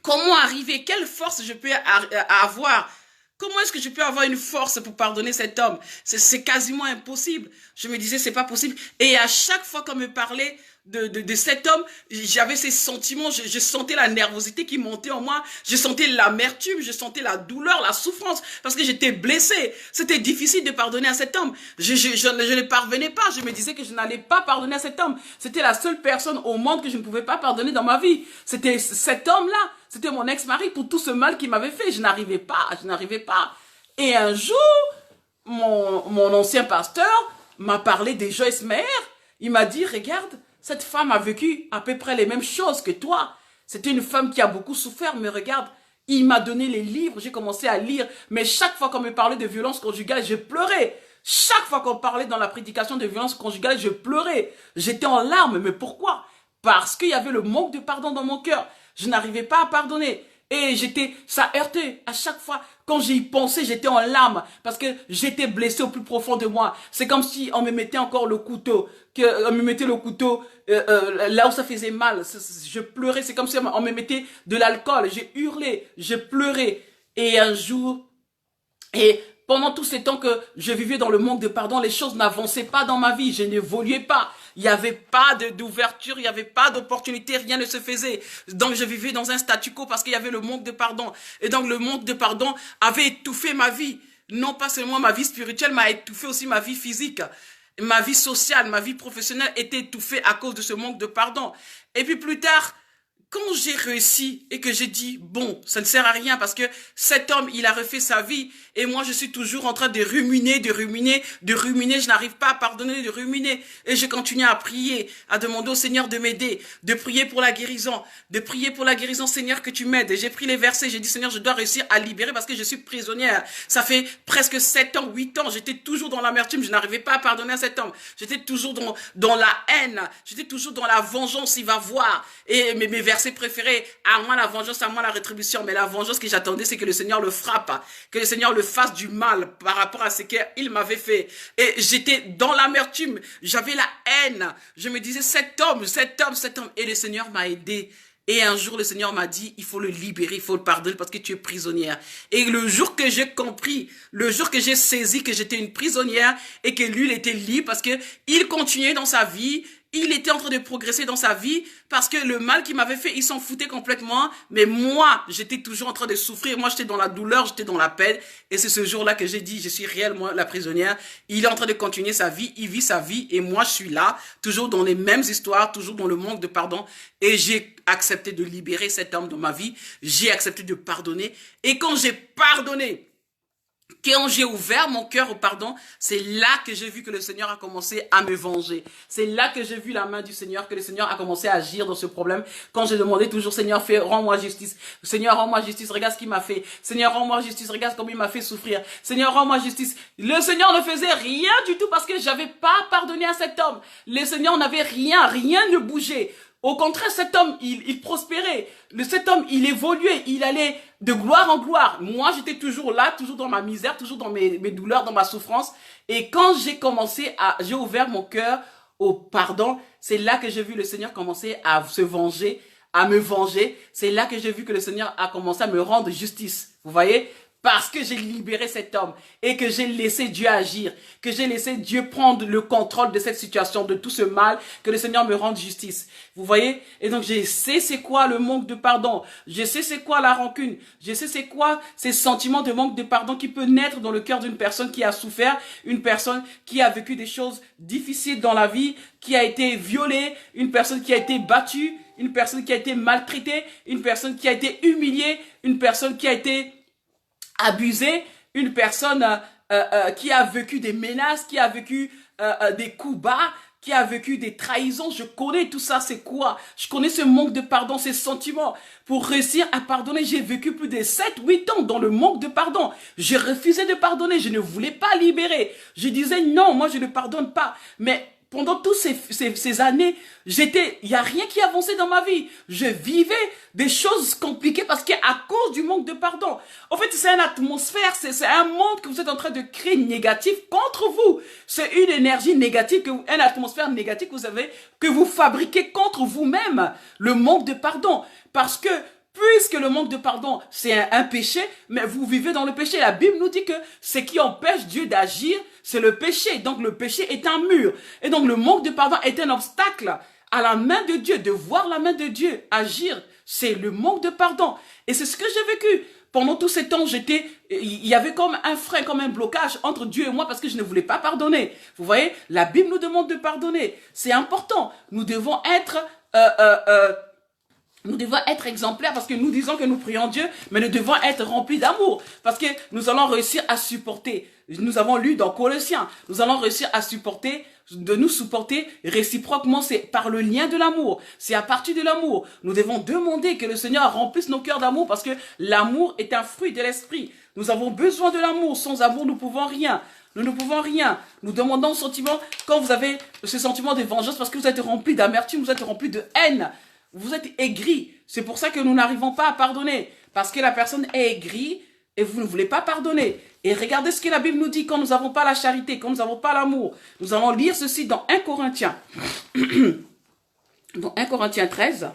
A: Comment arriver? Quelle force je peux avoir? Comment est-ce que je peux avoir une force pour pardonner cet homme? C'est quasiment impossible. Je me disais, c'est pas possible. Et à chaque fois qu'on me parlait de cet homme, j'avais ces sentiments, je sentais la nervosité qui montait en moi, je sentais l'amertume, je sentais la douleur, la souffrance, parce que j'étais blessée. C'était difficile de pardonner à cet homme. Je ne parvenais pas, je me disais que je n'allais pas pardonner à cet homme. C'était la seule personne au monde que je ne pouvais pas pardonner dans ma vie. C'était cet homme-là, c'était mon ex-mari pour tout ce mal qu'il m'avait fait. Je n'arrivais pas. Et un jour, mon ancien pasteur m'a parlé de Joyce Meyer. Il m'a dit, regarde, cette femme a vécu à peu près les mêmes choses que toi. C'était une femme qui a beaucoup souffert, mais regarde, il m'a donné les livres, j'ai commencé à lire. Mais chaque fois qu'on me parlait de violence conjugale, je pleurais. Chaque fois qu'on parlait dans la prédication de violence conjugale, je pleurais. J'étais en larmes. Mais pourquoi? Parce qu'il y avait le manque de pardon dans mon cœur. Je n'arrivais pas à pardonner. Et ça heurtait à chaque fois. Quand j'y pensais, j'étais en larmes parce que j'étais blessé au plus profond de moi. C'est comme si on me mettait encore le couteau, on me mettait le couteau là où ça faisait mal. Je pleurais, c'est comme si on me mettait de l'alcool. J'ai hurlé, j'ai pleuré. Et un jour, et pendant tous ces temps que je vivais dans le manque de pardon, les choses n'avançaient pas dans ma vie, je n'évoluais pas. Il n'y avait pas d'ouverture, il n'y avait pas d'opportunité, rien ne se faisait. Donc je vivais dans un statu quo parce qu'il y avait le manque de pardon. Et donc le manque de pardon avait étouffé ma vie. Non pas seulement ma vie spirituelle, mais a étouffé aussi ma vie physique. Ma vie sociale, ma vie professionnelle était étouffée à cause de ce manque de pardon. Et puis plus tard, quand j'ai réussi et que j'ai dit, bon, ça ne sert à rien parce que cet homme, il a refait sa vie et moi, je suis toujours en train de ruminer, je n'arrive pas à pardonner, de ruminer. Et je continue à prier, à demander au Seigneur de m'aider, de prier pour la guérison, Seigneur, que tu m'aides. Et j'ai pris les versets, j'ai dit, Seigneur, je dois réussir à libérer parce que je suis prisonnière. Ça fait presque 7 ans, 8 ans, j'étais toujours dans l'amertume, je n'arrivais pas à pardonner à cet homme. J'étais toujours dans la haine, j'étais toujours dans la vengeance, il va voir. Et mes versets préférés, à moi la vengeance, à moi la rétribution. Mais la vengeance que j'attendais, c'est que le Seigneur le frappe, que le Seigneur le fasse du mal par rapport à ce qu'il m'avait fait. Et j'étais dans l'amertume, j'avais la haine. Je me disais, cet homme. Et le Seigneur m'a aidé. Et un jour, le Seigneur m'a dit, il faut le libérer, il faut le pardonner parce que tu es prisonnière. Et le jour que j'ai compris, le jour que j'ai saisi que j'étais une prisonnière et que lui, il était libre parce que il continuait dans sa vie, il était en train de progresser dans sa vie parce que le mal qu'il m'avait fait, il s'en foutait complètement. Mais moi, j'étais toujours en train de souffrir. Moi, j'étais dans la douleur, j'étais dans la peine. Et c'est ce jour-là que j'ai dit, je suis réellement la prisonnière. Il est en train de continuer sa vie, il vit sa vie. Et moi, je suis là, toujours dans les mêmes histoires, toujours dans le manque de pardon. Et j'ai accepté de libérer cet homme dans ma vie. J'ai accepté de pardonner. Et quand j'ai pardonné, quand j'ai ouvert mon cœur au pardon, c'est là que j'ai vu que le Seigneur a commencé à me venger. C'est là que j'ai vu la main du Seigneur, que le Seigneur a commencé à agir dans ce problème. Quand j'ai demandé toujours, Seigneur, rends-moi justice. Seigneur, rends-moi justice, regarde ce qu'il m'a fait. Seigneur, rends-moi justice, regarde comment il m'a fait souffrir. Seigneur, rends-moi justice. Le Seigneur ne faisait rien du tout parce que j'avais pas pardonné à cet homme. Le Seigneur n'avait rien ne bougeait. Au contraire, cet homme, il prospérait. Cet homme, il évoluait. Il allait de gloire en gloire. Moi, j'étais toujours là, toujours dans ma misère, toujours dans mes douleurs, dans ma souffrance. Et quand j'ai ouvert mon cœur au pardon, c'est là que j'ai vu le Seigneur commencer à se venger, à me venger. C'est là que j'ai vu que le Seigneur a commencé à me rendre justice. Vous voyez? Parce que j'ai libéré cet homme et que j'ai laissé Dieu agir, que j'ai laissé Dieu prendre le contrôle de cette situation, de tout ce mal, que le Seigneur me rende justice. Vous voyez? Et donc, je sais c'est quoi le manque de pardon. Je sais c'est quoi la rancune. Je sais c'est quoi ces sentiments de manque de pardon qui peut naître dans le cœur d'une personne qui a souffert, une personne qui a vécu des choses difficiles dans la vie, qui a été violée, une personne qui a été battue, une personne qui a été maltraitée, une personne qui a été humiliée, une personne qui a été abusé, une personne qui a vécu des menaces, qui a vécu des coups bas, qui a vécu des trahisons. Je connais tout ça, c'est quoi? Je connais ce manque de pardon, ces sentiments. Pour réussir à pardonner, j'ai vécu plus de 7-8 ans dans le manque de pardon. Je refusais de pardonner, je ne voulais pas libérer. Je disais non, moi je ne pardonne pas. Mais pendant toutes ces années, il y a rien qui avançait dans ma vie. Je vivais des choses compliquées parce qu'à cause du manque de pardon. En fait, c'est une atmosphère, c'est un monde que vous êtes en train de créer négatif contre vous. C'est une énergie négative, une atmosphère négative que vous fabriquez contre vous-même. Le manque de pardon. Parce que puisque le manque de pardon, c'est un péché, mais vous vivez dans le péché. La Bible nous dit que ce qui empêche Dieu d'agir, c'est le péché. Donc le péché est un mur. Et donc le manque de pardon est un obstacle à la main de Dieu. De voir la main de Dieu agir, c'est le manque de pardon. Et c'est ce que j'ai vécu. Pendant tous ces temps, il y avait comme un frein, comme un blocage entre Dieu et moi parce que je ne voulais pas pardonner. Vous voyez, la Bible nous demande de pardonner. C'est important. Nous devons être exemplaires parce que nous disons que nous prions Dieu, mais nous devons être remplis d'amour parce que nous allons réussir à supporter. Nous avons lu dans Colossiens, nous allons réussir à nous supporter réciproquement, c'est par le lien de l'amour. C'est à partir de l'amour. Nous devons demander que le Seigneur remplisse nos cœurs d'amour parce que l'amour est un fruit de l'esprit. Nous avons besoin de l'amour. Sans amour, nous ne pouvons rien. Nous ne pouvons rien. Nous demandons ce sentiment, quand vous avez ce sentiment de vengeance, parce que vous êtes rempli d'amertume, vous êtes rempli de haine. Vous êtes aigri. C'est pour ça que nous n'arrivons pas à pardonner. Parce que la personne est aigrie et vous ne voulez pas pardonner. Et regardez ce que la Bible nous dit quand nous n'avons pas la charité, quand nous n'avons pas l'amour. Nous allons lire ceci dans 1 Corinthiens. Dans 1 Corinthiens 13.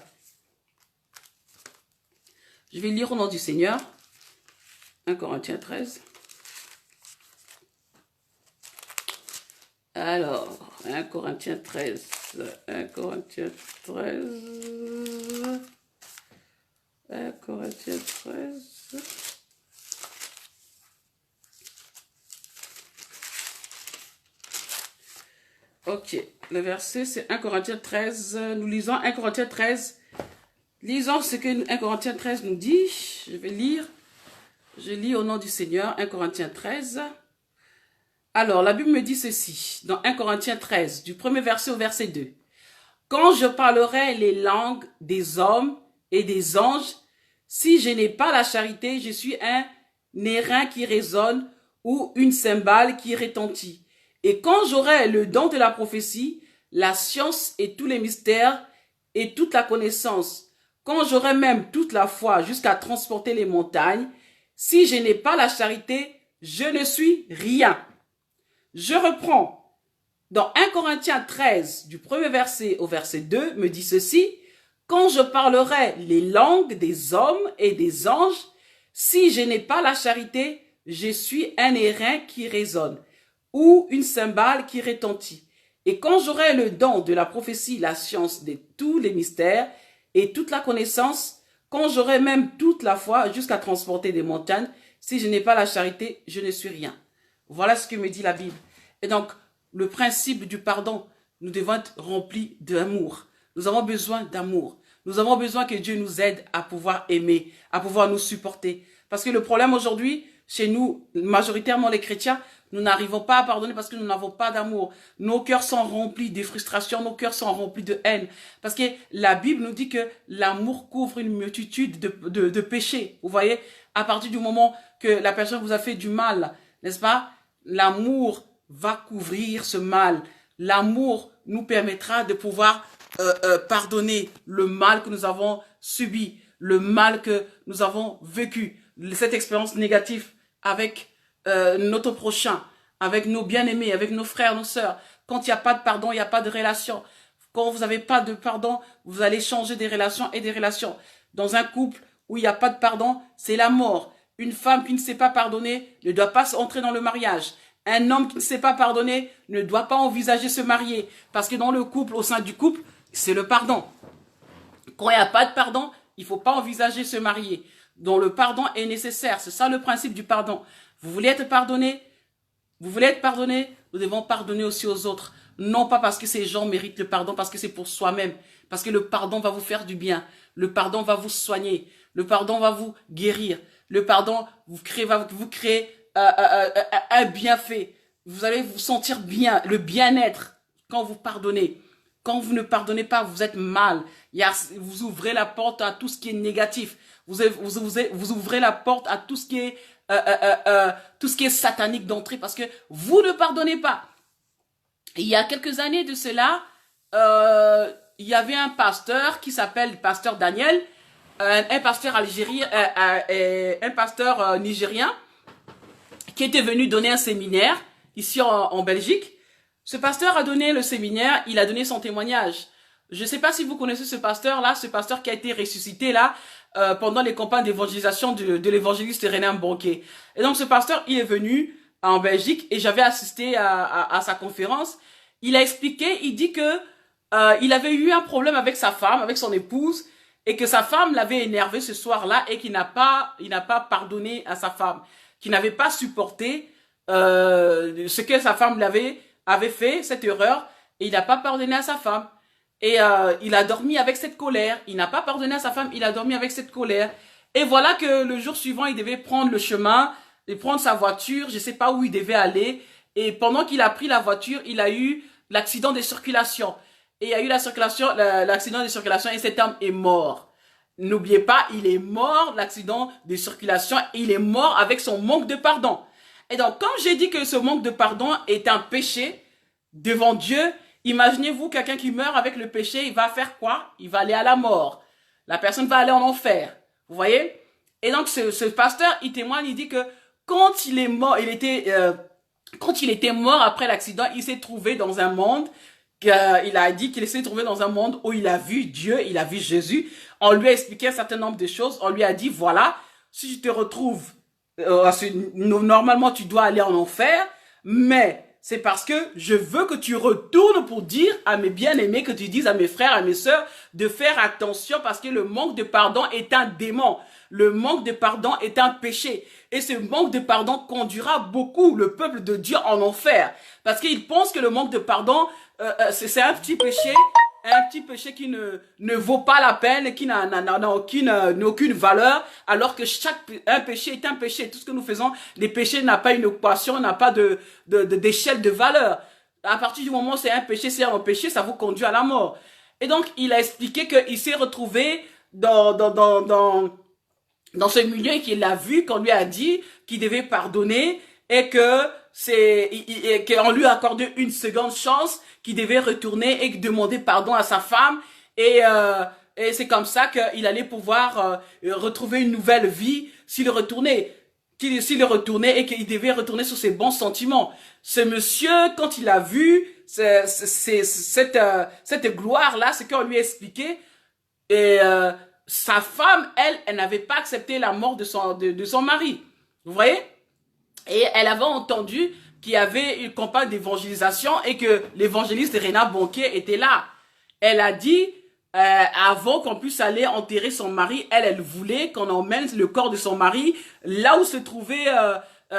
A: Je vais lire au nom du Seigneur. 1 Corinthiens 13. Alors, 1 Corinthiens 13. 1 Corinthiens 13. 1 Corinthiens 13. Ok, le verset c'est 1 Corinthiens 13. Nous lisons 1 Corinthiens 13 Lisons ce que 1 Corinthiens 13 nous dit. Je vais lire. Je lis au nom du Seigneur, 1 Corinthiens 13. Alors, la Bible me dit ceci, dans 1 Corinthiens 13, du premier verset au verset 2. Quand je parlerai les langues des hommes et des anges, si je n'ai pas la charité, je suis un airain qui résonne ou une cymbale qui retentit. Et quand j'aurai le don de la prophétie, la science et tous les mystères et toute la connaissance, quand j'aurai même toute la foi jusqu'à transporter les montagnes, si je n'ai pas la charité, je ne suis rien. Je reprends. Dans 1 Corinthiens 13, du premier verset au verset 2, me dit ceci. Quand je parlerai les langues des hommes et des anges, si je n'ai pas la charité, je suis un airain qui résonne ou une cymbale qui retentit. Et quand j'aurai le don de la prophétie, la science de tous les mystères et toute la connaissance, quand j'aurai même toute la foi jusqu'à transporter des montagnes, si je n'ai pas la charité, je ne suis rien. Voilà ce que me dit la Bible. Et donc, le principe du pardon, nous devons être remplis d'amour. Nous avons besoin d'amour. Nous avons besoin que Dieu nous aide à pouvoir aimer, à pouvoir nous supporter. Parce que le problème aujourd'hui, chez nous, majoritairement les chrétiens, nous n'arrivons pas à pardonner parce que nous n'avons pas d'amour. Nos cœurs sont remplis de frustration, nos cœurs sont remplis de haine. Parce que la Bible nous dit que l'amour couvre une multitude de péchés. Vous voyez, à partir du moment que la personne vous a fait du mal, n'est-ce pas? L'amour va couvrir ce mal. L'amour nous permettra de pouvoir pardonner le mal que nous avons subi, le mal que nous avons vécu, cette expérience négative avec notre prochain, avec nos bien-aimés, avec nos frères, nos sœurs. Quand il n'y a pas de pardon, il n'y a pas de relation. Quand vous n'avez pas de pardon, vous allez changer des relations et des relations. Dans un couple où il n'y a pas de pardon, c'est la mort. Une femme qui ne sait pas pardonner ne doit pas entrer dans le mariage. Un homme qui ne sait pas pardonner ne doit pas envisager se marier. Parce que dans le couple, au sein du couple, c'est le pardon. Quand il n'y a pas de pardon, il ne faut pas envisager se marier. Donc le pardon est nécessaire. C'est ça le principe du pardon. Vous voulez être pardonné? Vous voulez être pardonné? Nous devons pardonner aussi aux autres. Non pas parce que ces gens méritent le pardon, parce que c'est pour soi-même. Parce que le pardon va vous faire du bien. Le pardon va vous soigner. Le pardon va vous guérir. Le pardon va vous créer un bienfait. Vous allez vous sentir bien, le bien-être quand vous pardonnez. Quand vous ne pardonnez pas, vous êtes mal. Vous ouvrez la porte à tout ce qui est négatif. Vous ouvrez la porte à tout ce qui est satanique d'entrée parce que vous ne pardonnez pas. Il y a quelques années de cela, il y avait un pasteur qui s'appelle Pasteur Daniel, un pasteur algérien, un pasteur nigérien qui était venu donner un séminaire ici en Belgique. Ce pasteur a donné le séminaire, il a donné son témoignage. Je ne sais pas si vous connaissez ce pasteur-là, ce pasteur qui a été ressuscité là pendant les campagnes d'évangélisation de l'évangéliste Renan Banquet. Et donc ce pasteur, il est venu en Belgique et j'avais assisté à sa conférence. Il a expliqué, il dit que il avait eu un problème avec sa femme, avec son épouse, et que sa femme l'avait énervé ce soir-là et qu'il n'a pas pardonné à sa femme, qu'il n'avait pas supporté ce que sa femme avait fait, cette erreur, et il n'a pas pardonné à sa femme. Et il a dormi avec cette colère. Il n'a pas pardonné à sa femme, il a dormi avec cette colère. Et voilà que le jour suivant, il devait prendre le chemin, et prendre sa voiture, je ne sais pas où il devait aller. Et pendant qu'il a pris la voiture, il a eu l'accident de circulation. Et il y a eu l'accident de circulation et cet homme est mort. N'oubliez pas, il est mort, l'accident de circulation, il est mort avec son manque de pardon. Et donc, comme j'ai dit que ce manque de pardon est un péché devant Dieu, imaginez-vous quelqu'un qui meurt avec le péché, il va faire quoi? Il va aller à la mort. La personne va aller en enfer. Vous voyez? Et donc, ce pasteur, il témoigne, il dit que quand il est mort, quand il était mort après l'accident, il s'est trouvé dans un monde, il a dit qu'il s'est trouvé dans un monde où il a vu Dieu, il a vu Jésus. On lui a expliqué un certain nombre de choses. On lui a dit, voilà, si tu te retrouves, normalement tu dois aller en enfer, mais c'est parce que je veux que tu retournes pour dire à mes bien-aimés, que tu dises à mes frères, à mes sœurs, de faire attention parce que le manque de pardon est un démon. Le manque de pardon est un péché. Et ce manque de pardon conduira beaucoup le peuple de Dieu en enfer. Parce qu'ils pensent que le manque de pardon, c'est un petit péché un petit péché qui ne vaut pas la peine, qui n'a aucune valeur, alors que un péché est un péché. Tout ce que nous faisons, les péchés n'a pas une équation, n'a pas d'échelle de valeur. À partir du moment où c'est un péché, ça vous conduit à la mort. Et donc, il a expliqué qu'il s'est retrouvé dans ce milieu et qu'il a vu qu'on lui a dit qu'il devait pardonner et que qu'on lui a accordé une seconde chance, qu'il devait retourner et demander pardon à sa femme et c'est comme ça qu'il allait pouvoir retrouver une nouvelle vie s'il retournait. S'il retournait et qu'il devait retourner sur ses bons sentiments. Ce monsieur, quand il a vu cette gloire-là, ce qu'on lui a expliqué, et sa femme, elle n'avait pas accepté la mort de son mari. Vous voyez? Et elle avait entendu qu'il y avait une campagne d'évangélisation et que l'évangéliste Rena Bonquier était là. Elle a dit, avant qu'on puisse aller enterrer son mari, elle voulait qu'on emmène le corps de son mari là où se trouvait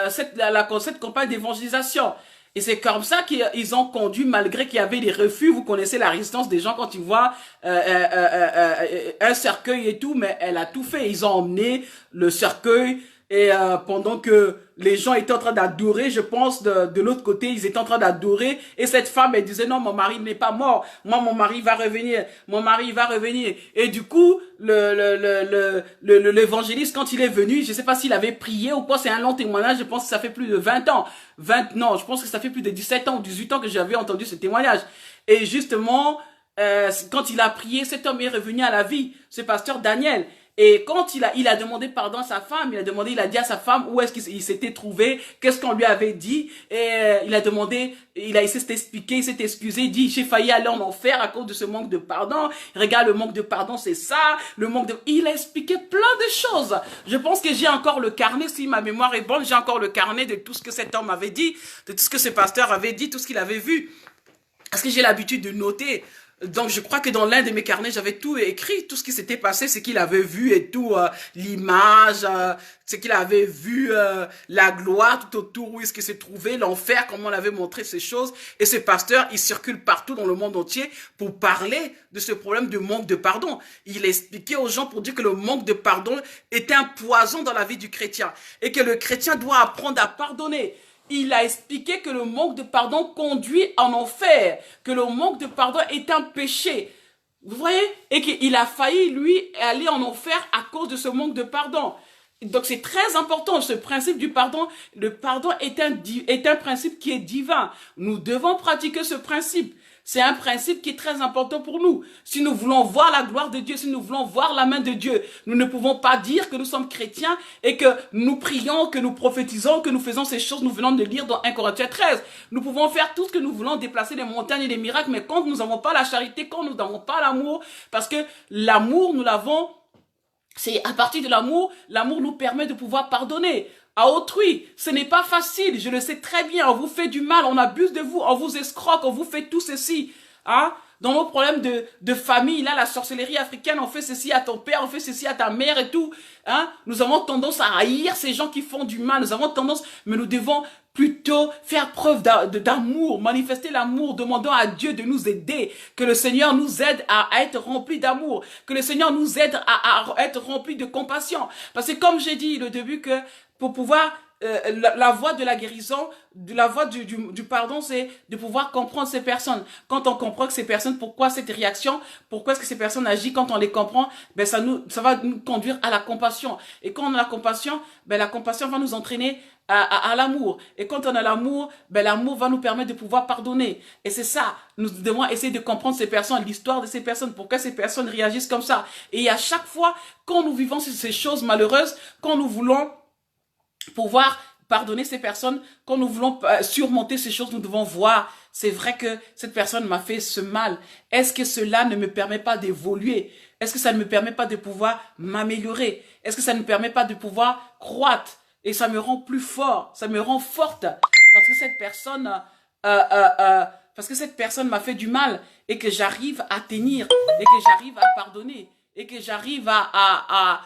A: cette campagne d'évangélisation. Et c'est comme ça qu'ils ont conduit, malgré qu'il y avait des refus. Vous connaissez la résistance des gens quand ils voient un cercueil et tout, mais elle a tout fait. Ils ont emmené le cercueil et pendant que les gens étaient en train d'adorer, je pense, de l'autre côté, ils étaient en train d'adorer. Et cette femme, elle disait, non, mon mari n'est pas mort. Moi, mon mari va revenir. Mon mari va revenir. Et du coup, l'évangéliste, quand il est venu, je sais pas s'il avait prié ou quoi, c'est un long témoignage. Je pense que ça fait plus de 20 ans. Non, je pense que ça fait plus de 17 ans ou 18 ans que j'avais entendu ce témoignage. Et justement, quand il a prié, cet homme est revenu à la vie. Ce pasteur Daniel. Et quand il a demandé pardon à sa femme, il a dit à sa femme où est-ce qu'il s'était trouvé, qu'est-ce qu'on lui avait dit, et il a demandé, il s'est expliqué, il s'est excusé, il dit, j'ai failli aller en enfer à cause de ce manque de pardon, regarde, le manque de pardon, c'est ça, il a expliqué plein de choses. Je pense que j'ai encore le carnet, si ma mémoire est bonne, j'ai encore le carnet de tout ce que cet homme avait dit, de tout ce que ce pasteur avait dit, tout ce qu'il avait vu. Parce que j'ai l'habitude de noter. Donc, je crois que dans l'un de mes carnets, j'avais tout écrit, tout ce qui s'était passé, ce qu'il avait vu et tout, l'image, ce qu'il avait vu, la gloire tout autour, où est-ce qu'il s'est trouvé, l'enfer, comment on avait montré ces choses. Et ce pasteur, il circule partout dans le monde entier pour parler de ce problème de manque de pardon. Il expliquait aux gens pour dire que le manque de pardon est un poison dans la vie du chrétien et que le chrétien doit apprendre à pardonner. Il a expliqué que le manque de pardon conduit en enfer, que le manque de pardon est un péché. Vous voyez? Et qu'il a failli, lui, aller en enfer à cause de ce manque de pardon. Donc c'est très important, ce principe du pardon. Le pardon est un principe qui est divin. Nous devons pratiquer ce principe. C'est un principe qui est très important pour nous. Si nous voulons voir la gloire de Dieu, si nous voulons voir la main de Dieu, nous ne pouvons pas dire que nous sommes chrétiens et que nous prions, que nous prophétisons, que nous faisons ces choses. Nous venons de lire dans 1 Corinthiens 13. Nous pouvons faire tout ce que nous voulons, déplacer les montagnes et les miracles, mais quand nous n'avons pas la charité, quand nous n'avons pas l'amour, parce que l'amour, nous l'avons, c'est à partir de l'amour, l'amour nous permet de pouvoir pardonner à autrui. Ce n'est pas facile, je le sais très bien. On vous fait du mal, on abuse de vous, on vous escroque, on vous fait tout ceci. Hein? Dans nos problèmes de famille, là, la sorcellerie africaine, on fait ceci à ton père, on fait ceci à ta mère et tout. Hein? Nous avons tendance à haïr ces gens qui font du mal. Nous avons tendance, mais nous devons plutôt faire preuve d'amour, manifester l'amour, demandant à Dieu de nous aider, que le Seigneur nous aide à être remplis d'amour, que le Seigneur nous aide à être remplis de compassion. Parce que comme j'ai dit au début que pour pouvoir la voie de la guérison, la voie du pardon, c'est de pouvoir comprendre ces personnes. Quand on comprend que ces personnes, pourquoi cette réaction, pourquoi est-ce que ces personnes agissent, quand on les comprend, ben ça va nous conduire à la compassion. Et quand on a la compassion va nous entraîner à l'amour. Et quand on a l'amour, ben l'amour va nous permettre de pouvoir pardonner. Et c'est ça, nous devons essayer de comprendre ces personnes, l'histoire de ces personnes, pourquoi ces personnes réagissent comme ça. Et à chaque fois, quand nous vivons ces choses malheureuses, quand nous voulons pouvoir pardonner ces personnes, quand nous voulons surmonter ces choses, nous devons voir, c'est vrai que cette personne m'a fait ce mal. Est-ce que cela ne me permet pas d'évoluer? Est-ce que ça ne me permet pas de pouvoir m'améliorer? Est-ce que ça ne me permet pas de pouvoir croître? Et ça me rend plus fort, ça me rend forte. Parce que cette personne m'a fait du mal et que j'arrive à tenir, et que j'arrive à pardonner, et que j'arrive à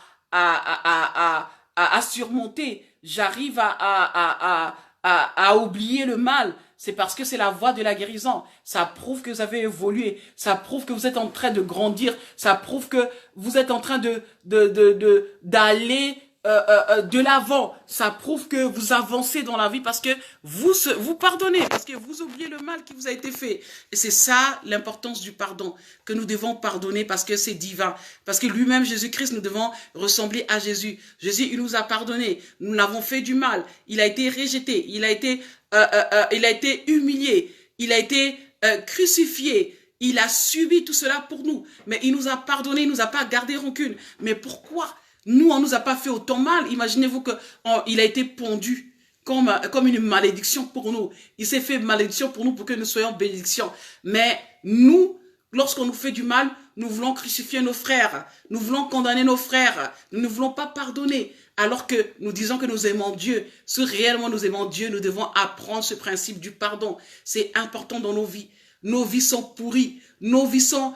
A: surmonter. J'arrive à à oublier le mal. C'est parce que c'est la voie de la guérison. Ça prouve que vous avez évolué. Ça prouve que vous êtes en train de grandir. Ça prouve que vous êtes en train d'aller de l'avant. Ça prouve que vous avancez dans la vie parce que vous pardonnez, parce que vous oubliez le mal qui vous a été fait. Et c'est ça l'importance du pardon, que nous devons pardonner parce que c'est divin. Parce que lui-même, Jésus-Christ, nous devons ressembler à Jésus. Jésus, il nous a pardonné. Nous l'avons fait du mal. Il a été rejeté. Il a été humilié. Il a été crucifié. Il a subi tout cela pour nous. Mais il nous a pardonné, il nous a pas gardé rancune. Mais pourquoi? Nous, on nous a pas fait autant mal. Imaginez-vous qu'il a été pondu comme une malédiction pour nous. Il s'est fait malédiction pour nous pour que nous soyons bénédiction. Mais nous, lorsqu'on nous fait du mal, nous voulons crucifier nos frères. Nous voulons condamner nos frères. Nous ne voulons pas pardonner. Alors que nous disons que nous aimons Dieu. Si réellement nous aimons Dieu, nous devons apprendre ce principe du pardon. C'est important dans nos vies. Nos vies sont pourries. Nos vies sont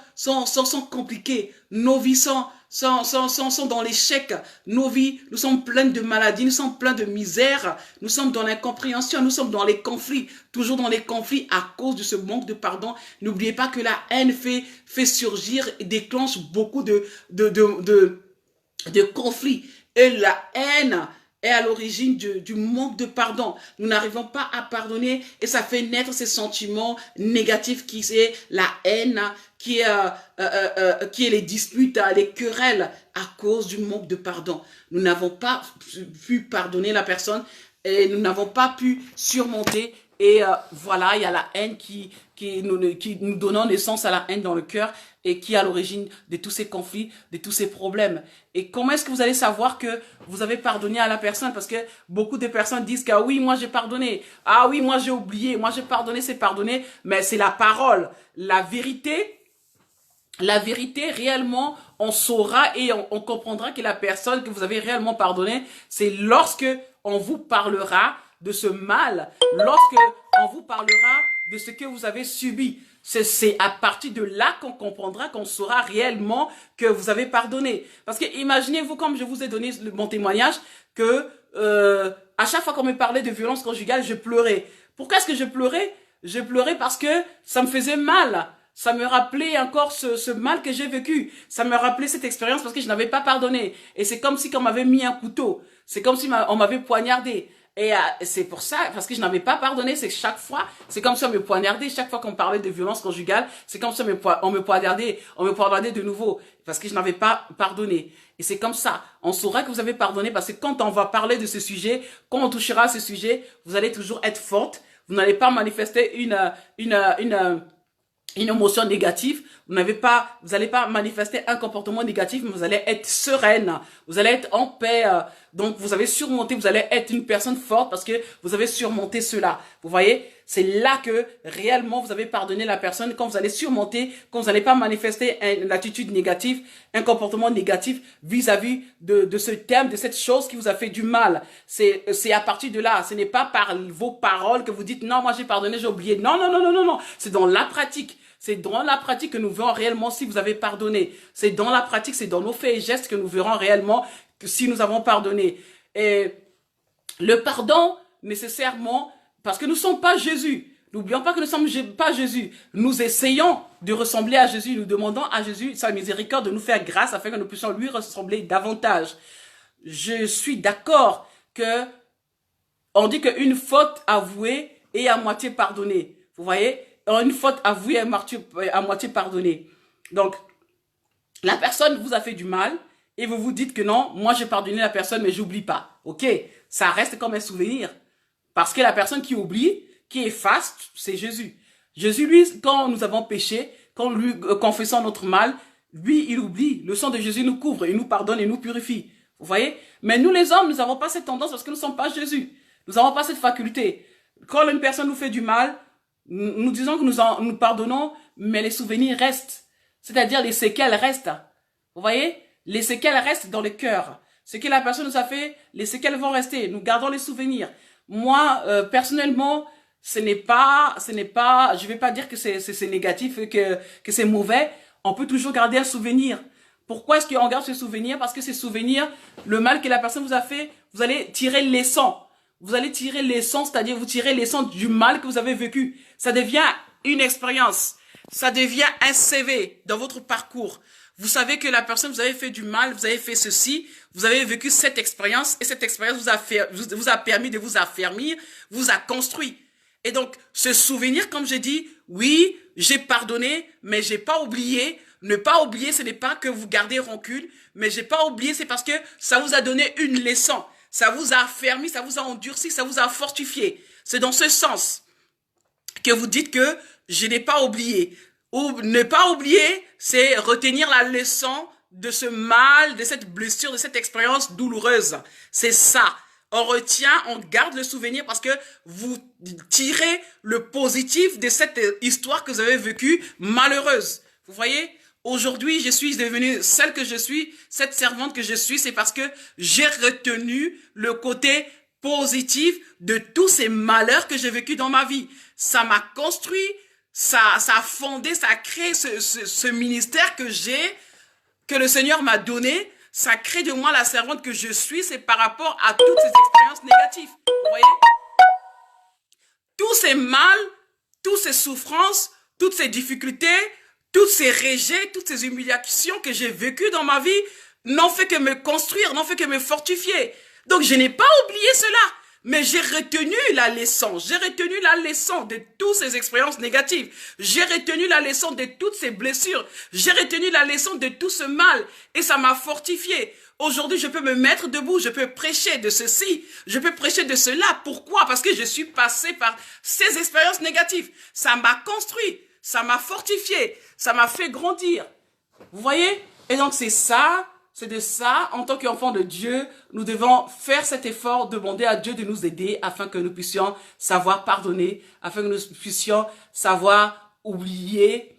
A: compliquées. Nos vies sont dans l'échec. Nos vies, nous sommes pleines de maladies, nous sommes pleins de misère, nous sommes dans l'incompréhension, nous sommes dans les conflits, toujours dans les conflits à cause de ce manque de pardon. N'oubliez pas que la haine fait surgir et déclenche beaucoup de conflits. Et la haine est à l'origine du manque de pardon. Nous n'arrivons pas à pardonner et ça fait naître ces sentiments négatifs qui est la haine, qui est les disputes, les querelles à cause du manque de pardon. Nous n'avons pas pu pardonner la personne et nous n'avons pas pu surmonter. Et voilà, il y a la haine qui nous donnant naissance à la haine dans le cœur et qui est à l'origine de tous ces conflits, de tous ces problèmes. Et comment est-ce que vous allez savoir que vous avez pardonné à la personne? Parce que beaucoup de personnes disent que ah oui, moi j'ai pardonné. Ah oui, moi j'ai oublié. Moi j'ai pardonné, c'est pardonné. Mais c'est la parole. La vérité, réellement, on saura et on comprendra que la personne que vous avez réellement pardonné, c'est lorsque on vous parlera de ce mal, lorsque on vous parlera de ce que vous avez subi. C'est à partir de là qu'on comprendra, qu'on saura réellement que vous avez pardonné. Parce que imaginez-vous, comme je vous ai donné mon témoignage, que à chaque fois qu'on me parlait de violence conjugale, je pleurais. Pourquoi est-ce que je pleurais? Je pleurais parce que ça me faisait mal. Ça me rappelait encore ce mal que j'ai vécu. Ça me rappelait cette expérience parce que je n'avais pas pardonné. Et c'est comme si on m'avait mis un couteau. C'est comme si on m'avait poignardé. Et c'est pour ça, parce que je n'avais pas pardonné, c'est chaque fois, c'est comme si on me poignardait. Chaque fois qu'on parlait de violence conjugale, c'est comme si on me poignardait de nouveau, parce que je n'avais pas pardonné. Et c'est comme ça, on saura que vous avez pardonné, parce que quand on va parler de ce sujet, quand on touchera à ce sujet, vous allez toujours être forte, vous n'allez pas manifester une émotion négative, vous allez pas manifester un comportement négatif, mais vous allez être sereine, vous allez être en paix, donc vous avez surmonté, vous allez être une personne forte parce que vous avez surmonté cela. Vous voyez, c'est là que réellement vous avez pardonné la personne quand vous allez surmonter, quand vous n'allez pas manifester une attitude négative, un comportement négatif vis-à-vis de ce thème, de cette chose qui vous a fait du mal. C'est à partir de là, ce n'est pas par vos paroles que vous dites non, moi j'ai pardonné, j'ai oublié. Non, non, non, non, non, non, c'est dans la pratique. C'est dans la pratique que nous verrons réellement si vous avez pardonné. C'est dans la pratique, c'est dans nos faits et gestes que nous verrons réellement que si nous avons pardonné. Et le pardon, nécessairement, parce que nous ne sommes pas Jésus. N'oublions pas que nous ne sommes pas Jésus. Nous essayons de ressembler à Jésus. Nous demandons à Jésus sa miséricorde de nous faire grâce afin que nous puissions lui ressembler davantage. Je suis d'accord que on dit qu'une faute avouée est à moitié pardonnée. Vous voyez? Une faute avouée à moitié pardonnée. Donc, la personne vous a fait du mal et vous vous dites que non, moi j'ai pardonné la personne mais j'oublie pas. Ok, ça reste comme un souvenir. Parce que la personne qui oublie, qui efface, c'est Jésus. Jésus, lui, quand nous avons péché, quand lui confessons notre mal, lui, il oublie. Le sang de Jésus nous couvre, il nous pardonne et nous purifie. Vous voyez? Mais nous les hommes, nous n'avons pas cette tendance parce que nous ne sommes pas Jésus. Nous n'avons pas cette faculté. Quand une personne nous fait du mal, nous disons que nous pardonnons, mais les souvenirs restent. C'est-à-dire les séquelles restent. Vous voyez? Les séquelles restent dans le cœur. Ce que la personne nous a fait, les séquelles vont rester. Nous gardons les souvenirs. Moi, personnellement, je vais pas dire que c'est négatif, que c'est mauvais. On peut toujours garder un souvenir. Pourquoi est-ce qu'on garde ce souvenir? Parce que ces souvenirs, le mal que la personne vous a fait, vous allez tirer les leçons. Vous allez tirer leçon, c'est-à-dire vous tirez leçon du mal que vous avez vécu. Ça devient une expérience. Ça devient un CV dans votre parcours. Vous savez que la personne, vous avez fait du mal, vous avez fait ceci, vous avez vécu cette expérience et cette expérience vous a permis de vous affermir, vous a construit. Et donc, ce souvenir, comme j'ai dit, oui, j'ai pardonné, mais j'ai pas oublié. Ne pas oublier, ce n'est pas que vous gardez rancune, mais j'ai pas oublié, c'est parce que ça vous a donné une leçon. Ça vous a affermi, ça vous a endurci, ça vous a fortifié. C'est dans ce sens que vous dites que je n'ai pas oublié. Ou ne pas oublier, c'est retenir la leçon de ce mal, de cette blessure, de cette expérience douloureuse. C'est ça. On retient, on garde le souvenir parce que vous tirez le positif de cette histoire que vous avez vécue malheureuse. Vous voyez, aujourd'hui, je suis devenue celle que je suis, cette servante que je suis, c'est parce que j'ai retenu le côté positif de tous ces malheurs que j'ai vécus dans ma vie. Ça m'a construit, ça a fondé, ça a créé ce ministère que j'ai, que le Seigneur m'a donné. Ça crée de moi la servante que je suis, c'est par rapport à toutes ces expériences négatives. Vous voyez? Tous ces mal, toutes ces souffrances, toutes ces difficultés, toutes ces rejets, toutes ces humiliations que j'ai vécues dans ma vie n'ont fait que me construire, n'ont fait que me fortifier. Donc je n'ai pas oublié cela, mais j'ai retenu la leçon. J'ai retenu la leçon de toutes ces expériences négatives. J'ai retenu la leçon de toutes ces blessures. J'ai retenu la leçon de tout ce mal et ça m'a fortifié. Aujourd'hui, je peux me mettre debout, je peux prêcher de ceci, je peux prêcher de cela. Pourquoi? Parce que je suis passé par ces expériences négatives. Ça m'a construit, ça m'a fortifié, ça m'a fait grandir. Vous voyez? Et donc c'est ça, c'est de ça, en tant qu'enfant de Dieu, nous devons faire cet effort, demander à Dieu de nous aider afin que nous puissions savoir pardonner, afin que nous puissions savoir oublier,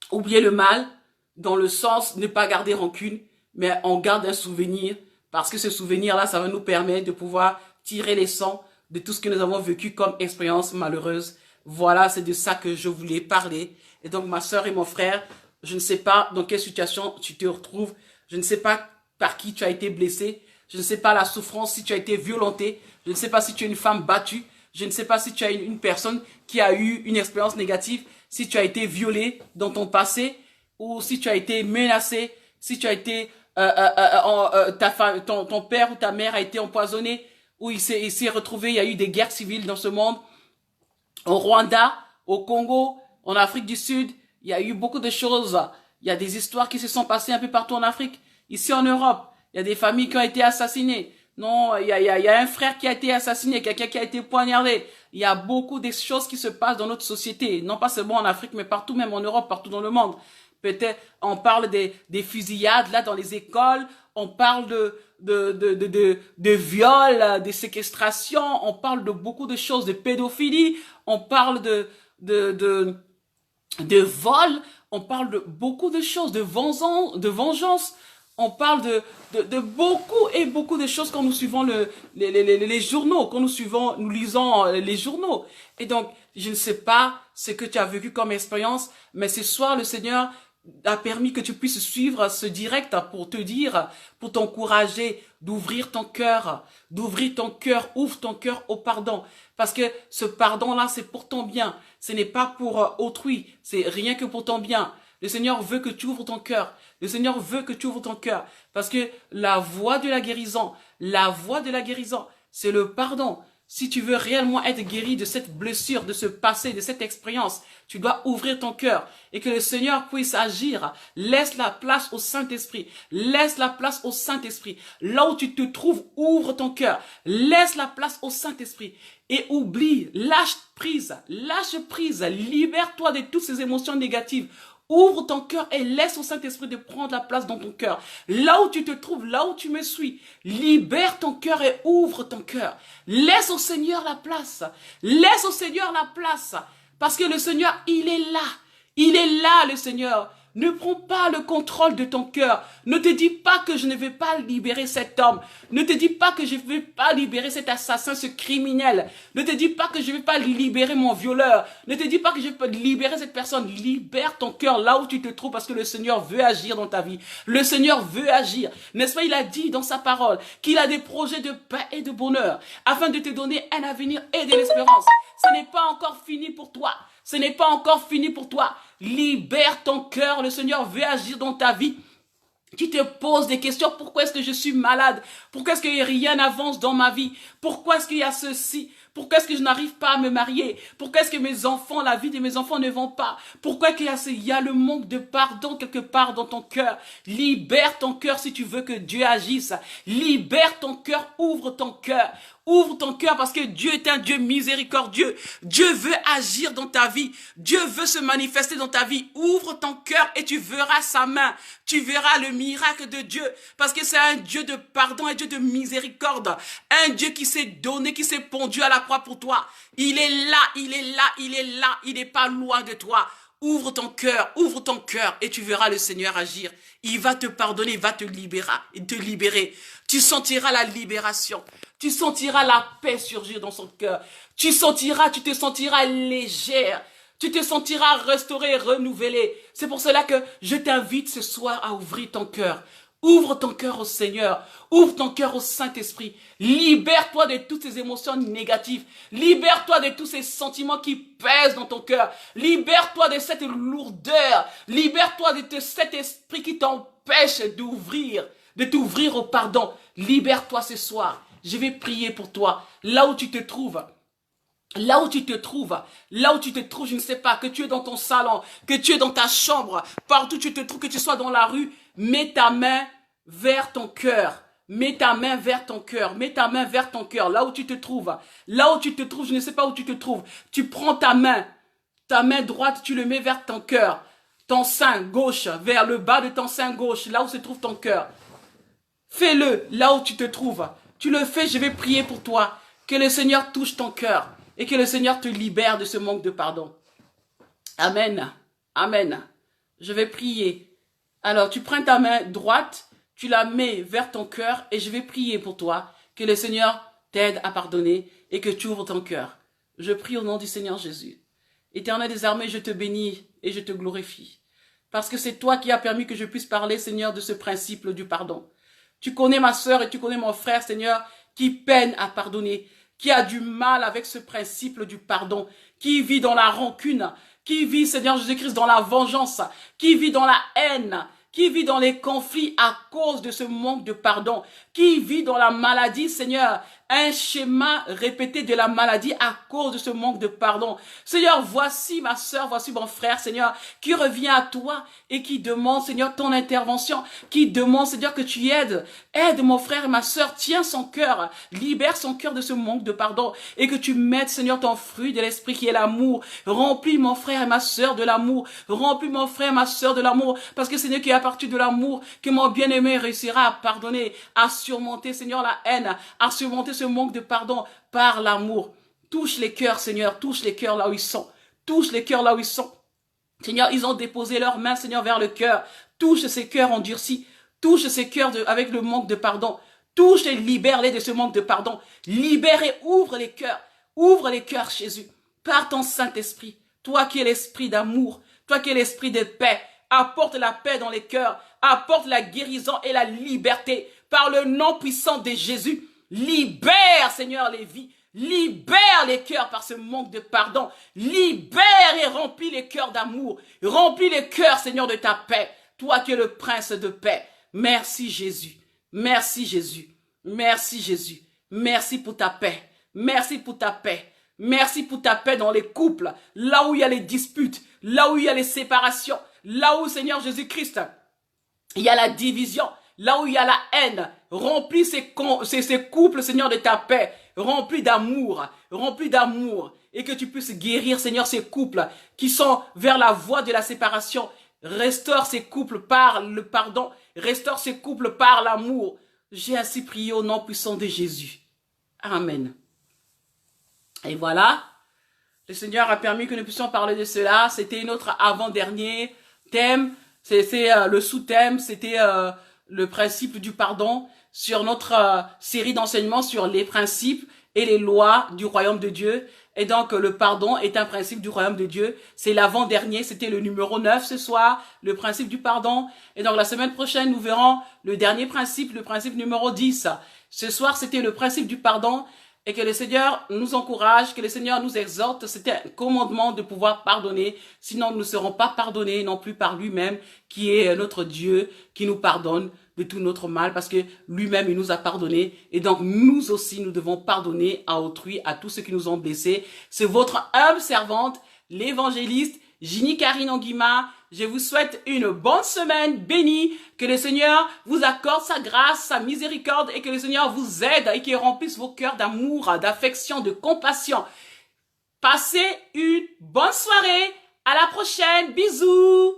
A: oublier le mal, dans le sens ne pas garder rancune, mais on garde un souvenir, parce que ce souvenir-là, ça va nous permettre de pouvoir tirer les leçons de tout ce que nous avons vécu comme expérience malheureuse. Voilà, c'est de ça que je voulais parler. Et donc, ma sœur et mon frère, je ne sais pas dans quelle situation tu te retrouves. Je ne sais pas par qui tu as été blessé. Je ne sais pas la souffrance, si tu as été violenté. Je ne sais pas si tu es une femme battue. Je ne sais pas si tu as une personne qui a eu une expérience négative. Si tu as été violé dans ton passé. Ou si tu as été menacé. Si tu as été... ton père ou ta mère a été empoisonné. Ou il s'est retrouvé, il y a eu des guerres civiles dans ce monde. Au Rwanda, au Congo, en Afrique du Sud. Il y a eu beaucoup de choses. Il y a des histoires qui se sont passées un peu partout en Afrique. Ici en Europe, il y a des familles qui ont été assassinées. Non, il y a un frère qui a été assassiné, quelqu'un qui a été poignardé. Il y a beaucoup de choses qui se passent dans notre société. Non pas seulement en Afrique, mais partout, même en Europe, partout dans le monde. Peut-être, on parle des fusillades, là, dans les écoles. On parle de viols, de séquestration. On parle de beaucoup de choses, de pédophilie. On parle de vol, on parle de beaucoup de choses, de vengeance, on parle de beaucoup et beaucoup de choses quand nous suivons les journaux, quand nous lisons les journaux. Et donc, je ne sais pas ce que tu as vécu comme expérience, mais ce soir, le Seigneur a permis que tu puisses suivre ce direct pour te dire, pour t'encourager d'ouvrir ton cœur, ouvre ton cœur au pardon. Parce que ce pardon-là, c'est pour ton bien. Ce n'est pas pour autrui, c'est rien que pour ton bien. Le Seigneur veut que tu ouvres ton cœur. Le Seigneur veut que tu ouvres ton cœur. Parce que la voie de la guérison, c'est le pardon. Si tu veux réellement être guéri de cette blessure, de ce passé, de cette expérience, tu dois ouvrir ton cœur et que le Seigneur puisse agir. Laisse la place au Saint-Esprit. Laisse la place au Saint-Esprit. Là où tu te trouves, ouvre ton cœur. Laisse la place au Saint-Esprit et oublie, lâche prise, libère-toi de toutes ces émotions négatives. Ouvre ton cœur et laisse au Saint-Esprit de prendre la place dans ton cœur. Là où tu te trouves, là où tu me suis, libère ton cœur et ouvre ton cœur. Laisse au Seigneur la place. Laisse au Seigneur la place. Parce que le Seigneur, il est là. Il est là, le Seigneur. Ne prends pas le contrôle de ton cœur. Ne te dis pas que je ne vais pas libérer cet homme. Ne te dis pas que je ne vais pas libérer cet assassin, ce criminel. Ne te dis pas que je ne vais pas libérer mon violeur. Ne te dis pas que je vais libérer cette personne. Libère ton cœur là où tu te trouves parce que le Seigneur veut agir dans ta vie. Le Seigneur veut agir. N'est-ce pas, il a dit dans sa parole qu'il a des projets de paix et de bonheur afin de te donner un avenir et de l'espérance. Ce n'est pas encore fini pour toi. Ce n'est pas encore fini pour toi. Libère ton cœur. Le Seigneur veut agir dans ta vie. Tu te poses des questions. Pourquoi est-ce que je suis malade? Pourquoi est-ce que rien n'avance dans ma vie? Pourquoi est-ce qu'il y a ceci? Pourquoi est-ce que je n'arrive pas à me marier? Pourquoi est-ce que mes enfants, la vie de mes enfants ne vont pas? Pourquoi il y a le manque de pardon quelque part dans ton cœur? Libère ton cœur si tu veux que Dieu agisse. Libère ton cœur, ouvre ton cœur. Ouvre ton cœur parce que Dieu est un Dieu miséricordieux. Dieu veut agir dans ta vie. Dieu veut se manifester dans ta vie. Ouvre ton cœur et tu verras sa main. Tu verras le miracle de Dieu parce que c'est un Dieu de pardon, un Dieu de miséricorde. Un Dieu qui s'est donné, qui s'est pondu à la croix pour toi. Il est là, il est là, il est là. Il n'est pas loin de toi. Ouvre ton cœur et tu verras le Seigneur agir. Il va te pardonner, il va te libérer. Tu sentiras la libération. Tu sentiras la paix surgir dans son cœur. Tu te sentiras légère. Tu te sentiras restauré, renouvelé. C'est pour cela que je t'invite ce soir à ouvrir ton cœur. Ouvre ton cœur au Seigneur. Ouvre ton cœur au Saint-Esprit. Libère-toi de toutes ces émotions négatives. Libère-toi de tous ces sentiments qui pèsent dans ton cœur. Libère-toi de cette lourdeur. Libère-toi de cet esprit qui t'empêche de t'ouvrir au pardon. Libère-toi ce soir. Je vais prier pour toi. Là où tu te trouves. Là où tu te trouves, je ne sais pas, que tu es dans ton salon, que tu es dans ta chambre, partout où tu te trouves, que tu sois dans la rue, mets ta main vers ton cœur. Mets ta main vers ton cœur. Mets ta main vers ton cœur. Là où tu te trouves. Là où tu te trouves, je ne sais pas où tu te trouves. Tu prends ta main droite, tu le mets vers ton cœur. Ton sein gauche, vers le bas de ton sein gauche, là où se trouve ton cœur. Fais-le là où tu te trouves. Tu le fais, je vais prier pour toi. Que le Seigneur touche ton cœur. Et que le Seigneur te libère de ce manque de pardon. Amen. Amen. Je vais prier. Alors, tu prends ta main droite, tu la mets vers ton cœur et je vais prier pour toi. Que le Seigneur t'aide à pardonner et que tu ouvres ton cœur. Je prie au nom du Seigneur Jésus. Éternel des armées, je te bénis et je te glorifie. Parce que c'est toi qui as permis que je puisse parler, Seigneur, de ce principe du pardon. Tu connais ma sœur et tu connais mon frère, Seigneur, qui peine à pardonner, qui a du mal avec ce principe du pardon, qui vit dans la rancune, qui vit, Seigneur Jésus-Christ, dans la vengeance, qui vit dans la haine, qui vit dans les conflits à cause de ce manque de pardon, qui vit dans la maladie, Seigneur, un schéma répété de la maladie à cause de ce manque de pardon. Seigneur, voici ma sœur, voici mon frère, Seigneur, qui revient à toi et qui demande, Seigneur, ton intervention, qui demande, Seigneur, que tu aides. Aide mon frère et ma sœur, tiens son cœur, libère son cœur de ce manque de pardon et que tu mettes, Seigneur, ton fruit de l'esprit qui est l'amour. Remplis mon frère et ma sœur de l'amour. Remplis mon frère et ma sœur de l'amour parce que, Seigneur, qu'il y a à partir de l'amour que mon bien-aimé réussira à pardonner, à surmonter, Seigneur, la haine, à surmonter ce manque de pardon par l'amour. Touche les cœurs, Seigneur, touche les cœurs là où ils sont. Touche les cœurs là où ils sont. Seigneur, ils ont déposé leurs mains, Seigneur, vers le cœur. Touche ces cœurs endurcis. Touche ces cœurs avec le manque de pardon. Touche et libère-les de ce manque de pardon. Libère et ouvre les cœurs. Ouvre les cœurs, Jésus, par ton Saint-Esprit. Toi qui es l'esprit d'amour, toi qui es l'esprit de paix, apporte la paix dans les cœurs, apporte la guérison et la liberté par le nom puissant de Jésus. Libère, Seigneur, les vies. Libère les cœurs par ce manque de pardon. Libère et remplis les cœurs d'amour. Remplis les cœurs, Seigneur, de ta paix. Toi qui es le prince de paix. Merci Jésus. Merci Jésus. Merci Jésus. Merci pour ta paix. Merci pour ta paix. Merci pour ta paix dans les couples. Là où il y a les disputes. Là où il y a les séparations. Là où, Seigneur Jésus-Christ, il y a la division. Là où il y a la haine. Remplis ces couples, Seigneur, de ta paix. Remplis d'amour. Remplis d'amour. Et que tu puisses guérir, Seigneur, ces couples qui sont vers la voie de la séparation. Restaure ces couples par le pardon. Restaure ces couples par l'amour. J'ai ainsi prié au nom puissant de Jésus. Amen. Et voilà. Le Seigneur a permis que nous puissions parler de cela. C'était notre avant-dernier thème. Le sous-thème, c'était le principe du pardon sur notre série d'enseignements sur les principes et les lois du royaume de Dieu. Et donc, le pardon est un principe du royaume de Dieu. C'est l'avant-dernier, c'était le numéro 9 ce soir, le principe du pardon. Et donc, la semaine prochaine, nous verrons le dernier principe, le principe numéro 10. Ce soir, c'était le principe du pardon. Et que le Seigneur nous encourage, que le Seigneur nous exhorte. C'était un commandement de pouvoir pardonner. Sinon, nous ne serons pas pardonnés non plus par lui-même, qui est notre Dieu, qui nous pardonne de tout notre mal, parce que lui-même, il nous a pardonné. Et donc, nous aussi, nous devons pardonner à autrui, à tous ceux qui nous ont blessés. C'est votre humble servante, l'évangéliste Ginny Karine Anguima. Je vous souhaite une bonne semaine bénie, que le Seigneur vous accorde sa grâce, sa miséricorde, et que le Seigneur vous aide et qu'il remplisse vos cœurs d'amour, d'affection, de compassion. Passez une bonne soirée. À la prochaine. Bisous.